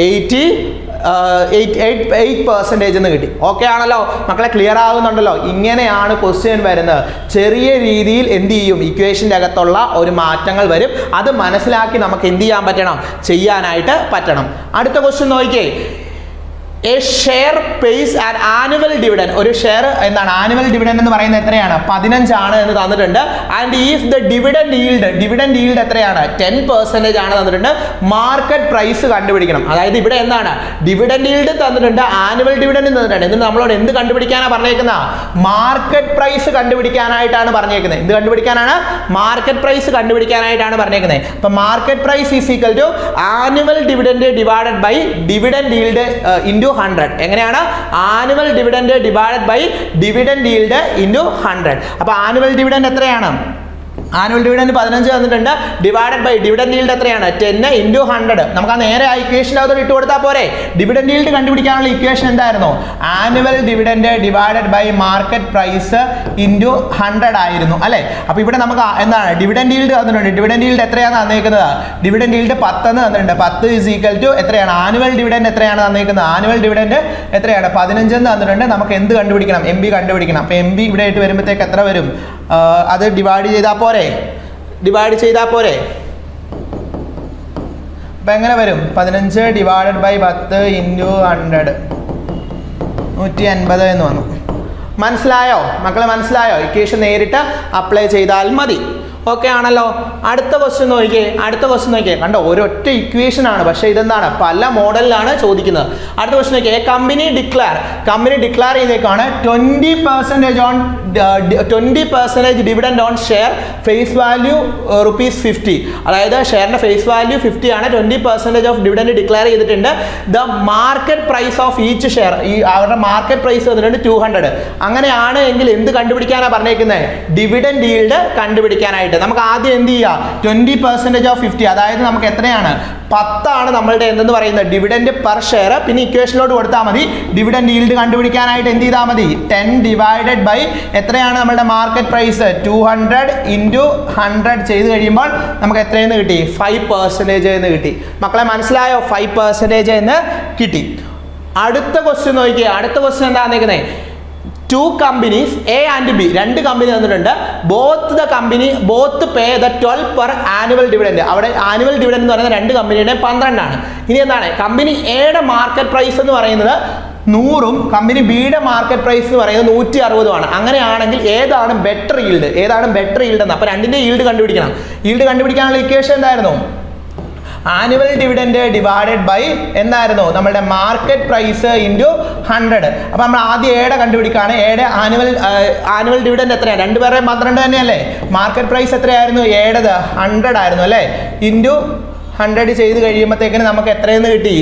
8% എന്ന് കിട്ടി. ഓക്കെ ആണല്ലോ മക്കളെ, ക്ലിയർ ആകുന്നുണ്ടല്ലോ? ഇങ്ങനെയാണ് ക്വസ്റ്റ്യൻ വരുന്നത്. ചെറിയ രീതിയിൽ എന്ത് ചെയ്യും ഇക്വേഷൻ്റെ അകത്തുള്ള ഒരു മാറ്റങ്ങൾ വരും. അത് മനസ്സിലാക്കി നമുക്ക് എന്ത് ചെയ്യാൻ പറ്റണം ചെയ്യാനായിട്ട് പറ്റണം. അടുത്ത ക്വസ്റ്റ്യൻ നോക്കിയേ, A share pays an annual dividend. ഒരു ഷെയർ എന്താണ് ആനുവൽ ഡിവിഡൻഡ് എന്ന് പറയുന്നത് എത്രയാണ് 15 ആണ് എന്ന് തന്നിട്ടുണ്ട്. And if the dividend yield എത്രയാണ് 10% ആണ് തന്നിട്ടുണ്ട്. മാർക്കറ്റ് പ്രൈസ് കണ്ടുപിടിക്കണം. അതായത് ഇവിടെ എന്താണ് ഡിവിഡൻഡ് ഈൽഡ് തന്നിട്ടുണ്ട്, ആനുവൽ ഡിവിഡൻഡ് തന്നിട്ടുണ്ട്. എന്നിട്ട് നമ്മളോട് എന്ത് കണ്ടുപിടിക്കാനാണ് പറഞ്ഞേക്കുന്നത്? മാർക്കറ്റ് പ്രൈസ് കണ്ടുപിടിക്കാനായിട്ടാണ് പറഞ്ഞേക്കുന്നത്. എന്ത് കണ്ടുപിടിക്കാനാണ്? മാർക്കറ്റ് പ്രൈസ് കണ്ടുപിടിക്കാനായിട്ടാണ് പറഞ്ഞേക്കുന്നത്. അപ്പൊ market price is equal to annual dividend divided by dividend yield into 100. എങ്ങനെയാണ്? Annual dividend divided by dividend yield into 100. അപ്പൊ ആനുവൽ ഡിവിഡൻഡ് എത്രയാണ്? ആനുവൽ ഡിവിഡൻഡ് 15 തന്നിട്ടുണ്ട്, ഡിവൈഡഡ് ബൈ ഡിവിഡൻഡ് ഈൽഡ് എത്രയാണ് 10 ഇൻറ്റു 100. നമുക്ക് ആ നേരെ ആ ഇക്വേഷൻ അതോടെ ഇട്ട് കൊടുത്താൽ പോരെ. ഡിവിഡൻഡ് ഈൽഡ് കണ്ടുപിടിക്കാനുള്ള ഇക്വേഷൻ എന്തായിരുന്നു? Annual dividend divided by market price into 100 ആയിരുന്നു അല്ലേ. അപ്പോൾ ഇവിടെ നമുക്ക് എന്താണ് ഡിവിഡൻഡ് ഈൽഡ് തന്നിട്ടുണ്ട്. ഡിവിഡൻഡ് ഈൽഡ് എത്രയാണ് തന്നേക്കുന്നത്? ഡിവിഡൻഡ് ഈൽഡ് 10 എന്ന് തന്നിട്ടുണ്ട്. 10 ഈസ് ഈക്വൽ ടു എത്രയാണ്? ആനുവൽ ഡിവിഡൻഡ് എത്രയാണ് തന്നേക്കുന്നത്? ആനുവൽ ഡിവിഡൻഡ് എത്രയാണ്? 15 എന്ന് തന്നിട്ടുണ്ട്. നമുക്ക് എന്ത് കണ്ടുപിടിക്കണം? MB കണ്ടുപിടിക്കണം. അപ്പോൾ MB ഇവിടെ ആയിട്ട് വരുമ്പോഴത്തേക്ക് എത്ര വരും? അത് ഡിവൈഡ് ചെയ്താൽ പോരെ. ഡിവൈഡ് ചെയ്താൽ പോരെ. അപ്പം എങ്ങനെ വരും? 15 ഡിവൈഡഡ് ബൈ 10 ഇൻറ്റു 100 150 എന്ന് വന്നു. മനസ്സിലായോ മക്കളെ? മനസ്സിലായോ? ഇക്വേഷൻ നേരിട്ട് അപ്ലൈ ചെയ്താൽ മതി. ഓക്കെ ആണല്ലോ. അടുത്ത ക്വസ്റ്റ്യൻ നോക്കിയേ. അടുത്ത ക്വസ്റ്റ്യൻ നോക്കിയേ. കണ്ടോ, ഒരൊറ്റ ഇക്വേഷൻ ആണ്, പക്ഷേ ഇതെന്താണ് പല മോഡലിലാണ് ചോദിക്കുന്നത്. അടുത്ത ക്വസ്റ്റ്യൻ നോക്കിയേ. കമ്പനി ഡിക്ലെയർ ചെയ്തേക്കാണ് 20% dividend on share face value ₹50. അതായത് ഷെയറിന്റെ ഫേസ് വാല്യൂ 50 ആണ്. 20% ഓഫ് ഡിവിഡൻഡ് ഡിക്ലെയർ ചെയ്തിട്ടുണ്ട്. The market price of each share, ഈ അവരുടെ മാർക്കറ്റ് പ്രൈസ് വന്നിട്ടുണ്ട് 200. അങ്ങനെയാണ് എങ്കിൽ എന്ത് കണ്ടുപിടിക്കാനാണ് പറഞ്ഞേക്കുന്നത്? ഡിവിഡൻഡ് ഈൽഡ് കണ്ടുപിടിക്കാനായിട്ട്. നമുക്ക് ആദ്യം എന്ത് ചെയ്യാം? 20% ഓഫ് 50, അതായത് നമുക്ക് എത്രയാണ്? 10 ആണ് നമ്മളുടെ എന്തെന്ന് പറയുന്നത് ഡിവിഡൻഡ് പെർ ഷെയർ. പിന്നെ ഇക്വേഷനിലോട്ട് കൊടുത്താൽ മതി. ഡിവിഡൻഡ് ഈൽഡ് കണ്ടുപിടിക്കാനായിട്ട് എന്ത് ചെയ്താൽ മതി? 10 ഡിവൈഡഡ് ബൈ എത്രയാണ് നമ്മളുടെ മാർക്കറ്റ് പ്രൈസ്? 200 ഇൻറ്റു 100 ചെയ്ത് കഴിയുമ്പോൾ നമുക്ക് എത്രയെന്ന് കിട്ടി? 5% എന്ന് കിട്ടി. മക്കളെ മനസ്സിലായോ? 5% എന്ന് കിട്ടി. അടുത്ത ക്വസ്റ്റ്യൻ നോക്കിയേ. അടുത്ത ക്വസ്റ്റ്യൻ എന്താ വന്നേക്കുന്നത്? 2 companies A and B, 2 company തന്നിട്ടുണ്ട്. Both pay the 12 per annual dividend. അവിടെ ആനുവൽ ഡിവിഡൻഡ് എന്ന് പറയുന്നത് 2 കമ്പനിയുടെ 12 ആണ്. ഇനി എന്താണ്? കമ്പനി എയുടെ മാർക്കറ്റ് പ്രൈസ് എന്ന് പറയുന്നത് 100ഉം കമ്പനി ബിയുടെ മാർക്കറ്റ് പ്രൈസ് എന്ന് പറയുന്നത് 160 ആണ്. അങ്ങനെയാണെങ്കിൽ ഏതാണ് ബെറ്റർ ഈൽഡ്? എന്ന്. അപ്പോൾ രണ്ടിൻ്റെ ഈൽഡ് കണ്ടുപിടിക്കണം. ഈൽഡ് കണ്ടുപിടിക്കാനുള്ള ഇക്വേഷൻ എന്തായിരുന്നു? ആനുവൽ ഡിവിഡൻഡ് ഡിവൈഡഡ് ബൈ എന്തായിരുന്നു? നമ്മളുടെ മാർക്കറ്റ് പ്രൈസ് ഇൻറ്റു 100. അപ്പോൾ നമ്മൾ ആദ്യം എയുടെ കണ്ടുപിടിക്കുകയാണ്. എയുടെ ആനുവൽ ഡിവിഡൻഡ് എത്രയാണ്? 2 പേരുടെയും 12 തന്നെയല്ലേ. മാർക്കറ്റ് പ്രൈസ് എത്രയായിരുന്നു? എയുടേത് 100 ആയിരുന്നു അല്ലേ. ഇൻറ്റു 100 ചെയ്ത് കഴിയുമ്പോഴത്തേക്കിന് നമുക്ക് എത്രയെന്ന് കിട്ടി?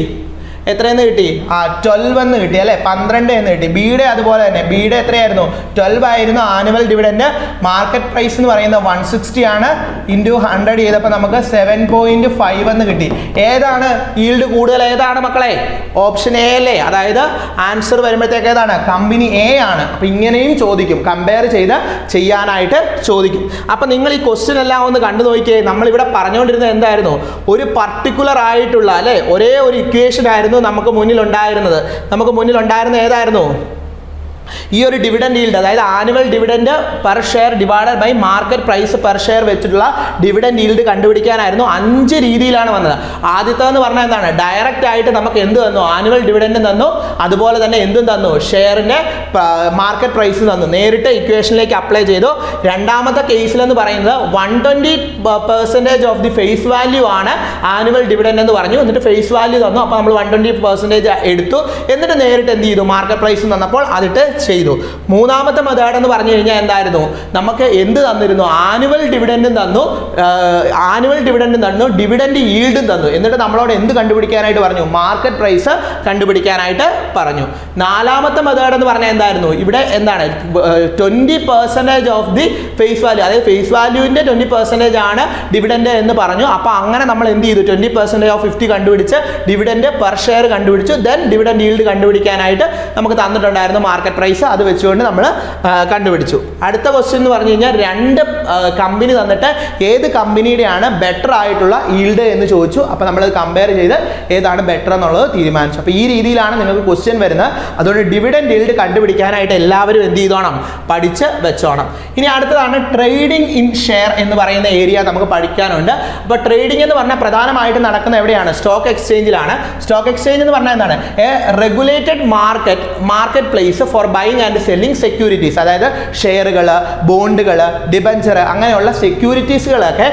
12 എന്ന് കിട്ടി അല്ലേ. 12 എന്ന് കിട്ടി. ബിയുടെ അതുപോലെ തന്നെ. ബിയുടെ എത്രയായിരുന്നു? 12 ആയിരുന്നു ആനുവൽ ഡിവിഡൻഡ്. മാർക്കറ്റ് പ്രൈസ് എന്ന് പറയുന്നത് 160 ആണ്. ഇൻറ്റു 100 ചെയ്തപ്പോൾ നമുക്ക് 7.5 എന്ന് കിട്ടി. ഏതാണ് ഈൽഡ് കൂടുതൽ? ഏതാണ് മക്കളെ? ഓപ്ഷൻ എ അല്ലേ. അതായത് ആൻസർ വരുമ്പോഴത്തേക്ക് ഏതാണ്? കമ്പനി എ ആണ്. അപ്പം ഇങ്ങനെയും ചോദിക്കും, കമ്പയർ ചെയ്ത് ചെയ്യാനായിട്ട് ചോദിക്കും. അപ്പം നിങ്ങൾ ഈ ക്വസ്റ്റ്യൻ എല്ലാം ഒന്ന് കണ്ടു നോക്കിയേ. നമ്മളിവിടെ പറഞ്ഞുകൊണ്ടിരുന്നത് എന്തായിരുന്നു? ഒരു പർട്ടിക്കുലർ ആയിട്ടുള്ള അല്ലേ ഒരേ ഒരു ഇക്വേഷൻ ആയിരുന്നു നമുക്ക് മുന്നിലുണ്ടായിരുന്ന ഏതായിരുന്നു? ഈ ഒരു ഡിവിഡൻഡ് ഈൽഡ്, അതായത് annual dividend per share divided by market price per share വെച്ചിട്ടുള്ള ഡിവിഡൻഡ് ഈൽഡ് കണ്ടുപിടിക്കാനായിരുന്നു 5 രീതിയിലാണ് വന്നത്. ആദ്യത്തേന്ന് പറഞ്ഞാൽ എന്താണ്? ഡയറക്റ്റ് ആയിട്ട് നമുക്ക് എന്ത് തന്നു? ആനുവൽ ഡിവിഡൻഡ് തന്നു. അതുപോലെ തന്നെ എന്തും തന്നു? ഷെയറിന്റെ മാർക്കറ്റ് പ്രൈസ് തന്നു. നേരിട്ട് ഇക്വേഷനിലേക്ക് അപ്ലൈ ചെയ്തു. രണ്ടാമത്തെ കേസിലെന്ന് പറയുന്നത് 120% ഓഫ് ദി ഫേസ് വാല്യൂ ആണ് ആനുവൽ ഡിവിഡൻഡ് എന്ന് പറഞ്ഞു. എന്നിട്ട് ഫേസ് വാല്യൂ തന്നു. അപ്പോൾ നമ്മൾ 120% എടുത്തു. എന്നിട്ട് നേരിട്ട് എന്ത് ചെയ്തു? മാർക്കറ്റ് പ്രൈസ് തന്നപ്പോൾ അതിട്ട് ചെയ്തു. മൂന്നാമത്തെ മെത്തേഡ് എന്ന് പറഞ്ഞു കഴിഞ്ഞാൽ എന്തായിരുന്നു? നമുക്ക് എന്ത് തന്നിരുന്നു? ആനുവൽ ഡിവിഡൻഡും തന്നു, ഡിവിഡൻഡ് ഈൽഡും തന്നു. എന്നിട്ട് നമ്മളോട് എന്ത് കണ്ടുപിടിക്കാനായിട്ട് പറഞ്ഞു? മാർക്കറ്റ് പ്രൈസ് കണ്ടുപിടിക്കാനായിട്ട് പറഞ്ഞു. നാലാമത്തെ മെത്തേഡ് എന്ന് പറഞ്ഞാൽ എന്തായിരുന്നു? ഇവിടെ എന്താണ്? 20% ഓഫ് ദി ഫേസ് വാല്യൂ, അതായത് ഫേസ് വാല്യൂവിന്റെ 20% ആണ് ഡിവിഡൻഡ് എന്ന് പറഞ്ഞു. അപ്പോൾ അങ്ങനെ നമ്മൾ എന്ത് ചെയ്തു? 20% ഓഫ് 50 കണ്ടുപിടിച്ച് ഡിവിഡൻഡ് പെർ ഷെയർ കണ്ടുപിടിച്ചു. ദെൻ ഡിവിഡൻഡ് ഈൽഡ് കണ്ടുപിടിക്കാനായിട്ട് നമുക്ക് തന്നിട്ടുണ്ടായിരുന്നു മാർക്കറ്റ് പ്രൈസ്. അത് വെച്ചുകൊണ്ട് നമ്മൾ കണ്ടുപിടിച്ചു. അടുത്ത ക്വസ്റ്റ്യൻ എന്ന് പറഞ്ഞു കഴിഞ്ഞാൽ 2 കമ്പനി തന്നിട്ട് ഏത് കമ്പനിയുടെയാണ് ബെറ്റർ ആയിട്ടുള്ള ഈൽഡ് എന്ന് ചോദിച്ചു. അപ്പോൾ നമ്മൾ കമ്പയർ ചെയ്ത് ഏതാണ് ബെറ്റർ എന്നുള്ളത് തീരുമാനിച്ചു. അപ്പോൾ ഈ രീതിയിലാണ് നിങ്ങൾക്ക് ക്വസ്റ്റ്യൻ വരുന്നത്. അതുകൊണ്ട് ഡിവിഡൻഡ് ഈൽഡ് കണ്ടുപിടിക്കാനായിട്ട് എല്ലാവരും എന്ത് ചെയ്തോണം? പഠിച്ച് വെച്ചോണം. ഇനി അടുത്തതാണ് ട്രേഡിംഗ് ഇൻ ഷെയർ എന്ന് പറയുന്ന ഏരിയ നമുക്ക് പഠിക്കാനുണ്ട്. അപ്പോൾ ട്രേഡിംഗ് എന്ന് പറഞ്ഞാൽ പ്രധാനമായിട്ടും നടക്കുന്ന എവിടെയാണ്? സ്റ്റോക്ക് എക്സ്ചേഞ്ചിലാണ്. സ്റ്റോക്ക് എക്സ്ചേഞ്ച് എന്ന് പറഞ്ഞാൽ എന്താണ്? A regulated market place for buying and selling securities. അതായത് ഷെയറുകൾ, ബോണ്ടുകൾ, ഡിബഞ്ചർ അങ്ങനെയുള്ള സെക്യൂരിറ്റീസുകളൊക്കെ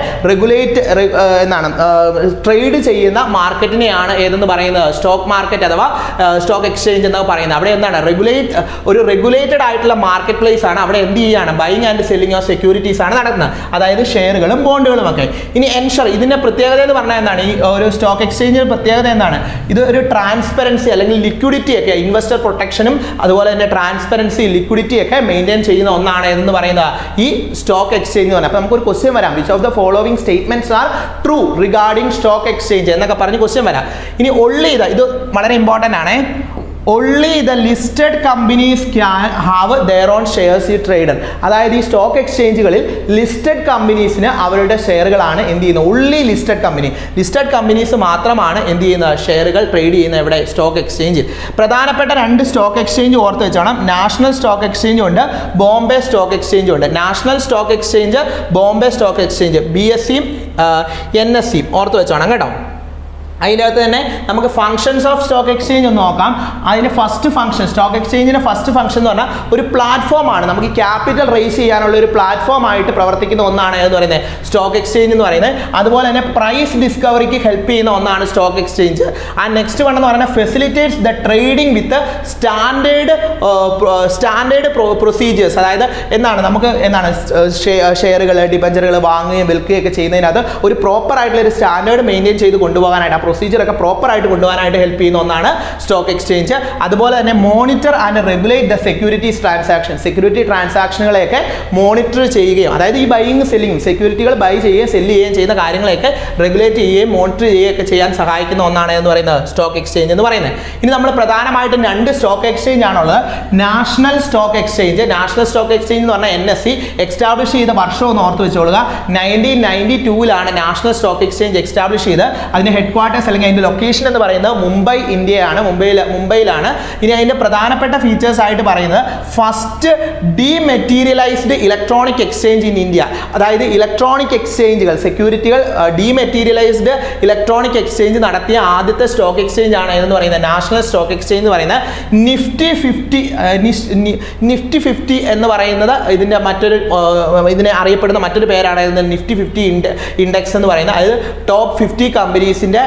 ട്രേഡ് ചെയ്യുന്ന മാർക്കറ്റിനെയാണ് ഏതെന്ന് പറയുന്നത്? സ്റ്റോക്ക് മാർക്കറ്റ് അഥവാ സ്റ്റോക്ക് എക്സ്ചേഞ്ച് എന്ന് പറയുന്നത്. അവിടെ എന്താണ്? ഒരു റെഗുലേറ്റഡ് ആയിട്ടുള്ള മാർക്കറ്റ് പ്ലേസ് ആണ്. അവിടെ എന്ത് ചെയ്യാണ്? Buying and selling of securities ആണ് നടക്കുന്നത്. അതായത് ഷെയറുകളും ബോണ്ടുകളും ഒക്കെ. ഇനി എൻഷർ, ഇതിന്റെ പ്രത്യേകത എന്ന് പറഞ്ഞാൽ എന്താണ്? ഈ ഒരു സ്റ്റോക്ക് എക്സ്ചേഞ്ചിന്റെ പ്രത്യേകത എന്താണ്? ഇത് ഒരു ട്രാൻസ്പെറൻസി അല്ലെങ്കിൽ ലിക്വിഡിറ്റി ഒക്കെ, ഇൻവെസ്റ്റർ പ്രൊട്ടക്ഷനും അതുപോലെ തന്നെ ട്രാൻസ്പെറൻസി, ലിക്വിഡിറ്റി ഒക്കെ മെയിൻറ്റെയിൻ ചെയ്യുന്ന ഒന്നാണ് എന്ന് പറയുന്നത് ഈ സ്റ്റോക്ക് എക്സ്ചേഞ്ച് എന്ന് പറഞ്ഞാൽ. അപ്പോൾ നമുക്കൊരു ക്വസ്റ്റ്യൻ വരാം, which of the following statements are true regarding stock exchange എന്നൊക്കെ പറഞ്ഞ് ക്വസ്റ്റ്യൻ വരാം. ഇനി ഒള്ളി ഇത് വളരെ ഇമ്പോർട്ടൻ്റ് ആണ്. only the listed companies can have their own shares traded. അതായത് ഈ സ്റ്റോക്ക് എക്സ്ചേഞ്ചുകളിൽ ലിസ്റ്റഡ് കമ്പനീസിന് അവരുടെ ഷെയറുകളാണ് എന്ത് ചെയ്യുന്നത്, only ലിസ്റ്റഡ് കമ്പനീസ് മാത്രമാണ് എന്ത് ചെയ്യുന്നത്, ഷെയറുകൾ ട്രേഡ് ചെയ്യുന്ന ഇവിടെ സ്റ്റോക്ക് എക്സ്ചേഞ്ചിൽ. പ്രധാനപ്പെട്ട 2 സ്റ്റോക്ക് എക്സ്ചേഞ്ച് ഓർത്ത് വെച്ചോണം. നാഷണൽ സ്റ്റോക്ക് എക്സ്ചേഞ്ചും ഉണ്ട്, ബോംബെ സ്റ്റോക്ക് എക്സ്ചേഞ്ചും ഉണ്ട്. National stock exchange, Bombay stock exchange, BSEയും NSEയും ഓർത്ത് വെച്ചോണം കേട്ടോ. അതിനകത്ത് തന്നെ നമുക്ക് ഫങ്ഷൻസ് ഓഫ് സ്റ്റോക്ക് എക്സ്ചേഞ്ച് ഒന്ന് നോക്കാം. അതിന് ഫസ്റ്റ് ഫംഗ്ഷൻ, സ്റ്റോക്ക് എക്സ്ചേഞ്ചിൻ്റെ ഫസ്റ്റ് ഫംഗ്ഷൻ എന്ന് പറഞ്ഞാൽ ഒരു പ്ലാറ്റ്ഫോമാണ്, നമുക്ക് ക്യാപിറ്റൽ റേസ് ചെയ്യാനുള്ള ഒരു പ്ലാറ്റ്ഫോം ആയിട്ട് പ്രവർത്തിക്കുന്ന ഒന്നാണ് എന്ന് പറയുന്നത് സ്റ്റോക്ക് എക്സ്ചേഞ്ച് എന്ന് പറയുന്നത്. അതുപോലെ തന്നെ പ്രൈസ് ഡിസ്കവറിക്ക് ഹെൽപ്പ് ചെയ്യുന്ന ഒന്നാണ് stock exchange. And next one എന്ന് പറയുന്നത് facilitates the trading with standard procedures. അതായത് നമുക്ക് ഷെയറുകൾ, ഡിബഞ്ചറുകൾ വാങ്ങുകയും വിൽക്കുകയും ഒക്കെ ചെയ്യുന്നതിനകത്ത് ഒരു പ്രോപ്പർ ആയിട്ടുള്ള ഒരു സ്റ്റാൻഡേർഡ് മെയിൻറ്റെയിൻ ചെയ്ത് കൊണ്ടുപോകാനായിട്ട്, ആ പ്രൊസീജിയർ ഒക്കെ പ്രോപ്പർ ആയിട്ട് കൊണ്ടുപോകാനായിട്ട് ഹെൽപ്പ് ചെയ്യുന്ന ഒന്നാണ് സ്റ്റോക്ക് എക്സ്ചേഞ്ച്. അതുപോലെ തന്നെ monitor and regulate the securities transaction, security ട്രാൻസാക്ഷനുകളെയൊക്കെ മോണിറ്റർ ചെയ്യുകയും, അതായത് ഈ ബൈയിങ് സെല്ലിങ്ങും, സെക്യൂരിറ്റികൾ ബൈ ചെയ്യുകയും സെല്ല് ചെയ്യുകയും ചെയ്യുന്ന കാര്യങ്ങളെയൊക്കെ റെഗുലേറ്റ് ചെയ്യുകയും മോണിറ്റർ ചെയ്യുകയൊക്കെ ചെയ്യാൻ സഹായിക്കുന്ന ഒന്നാണ് എന്ന് പറയുന്നത് സ്റ്റോക്ക് എക്സ്ചേഞ്ച് എന്ന് പറയുന്നത്. ഇനി നമ്മൾ പ്രധാനമായിട്ടും 2 സ്റ്റോക്ക് എക്സ്ചേഞ്ച് ആണുള്ളത്. നാഷണൽ സ്റ്റോക്ക് എക്സ്ചേഞ്ച് എന്ന് പറഞ്ഞാൽ NSE എക്സ്റ്റാബ്ലിഷ് ചെയ്ത വർഷം ഒന്ന് ഓർത്ത് വെച്ചോളുക. 1992 നാഷണൽ സ്റ്റോക്ക് എക്സ്ചേഞ്ച് എക്സ്റ്റാബ്ലിഷ് ചെയ്ത് അതിന്റെ ഹെഡ് ക്വാർട്ടേഴ്സ് അല്ലെങ്കിൽ അതിന്റെ ലൊക്കേഷൻ എന്ന് പറയുന്നത് മുംബൈ, ഇന്ത്യയാണ്. മുംബൈയിലാണ്. ഇനി അതിന്റെ പ്രധാനപ്പെട്ട ഫീച്ചേഴ്സ് ആയിട്ട് പറയുന്നത് first dematerialised electronic exchange in India. അതായത് ഇലക്ട്രോണിക് എക്സ്ചേഞ്ചുകൾ, സെക്യൂരിറ്റികൾ ഡീമെറ്റീരിയലൈസ്ഡ് ഇലക്ട്രോണിക് എക്സ്ചേഞ്ച് നടത്തിയ ആദ്യത്തെ സ്റ്റോക്ക് എക്സ്ചേഞ്ച് ആണ് എന്ന് പറയുന്നത് നാഷണൽ സ്റ്റോക്ക് എക്സ്ചേഞ്ച് എന്ന് പറയുന്നത്. നിഫ്റ്റി 50 എന്ന് പറയുന്നത് ഇതിനെ അറിയപ്പെടുന്ന മറ്റൊരു പേരാണ് നിഫ്റ്റി 50 ഇൻഡെക്സ് എന്ന് പറയുന്നത്. അതായത് ടോപ്പ് 50 കമ്പനീസിന്റെ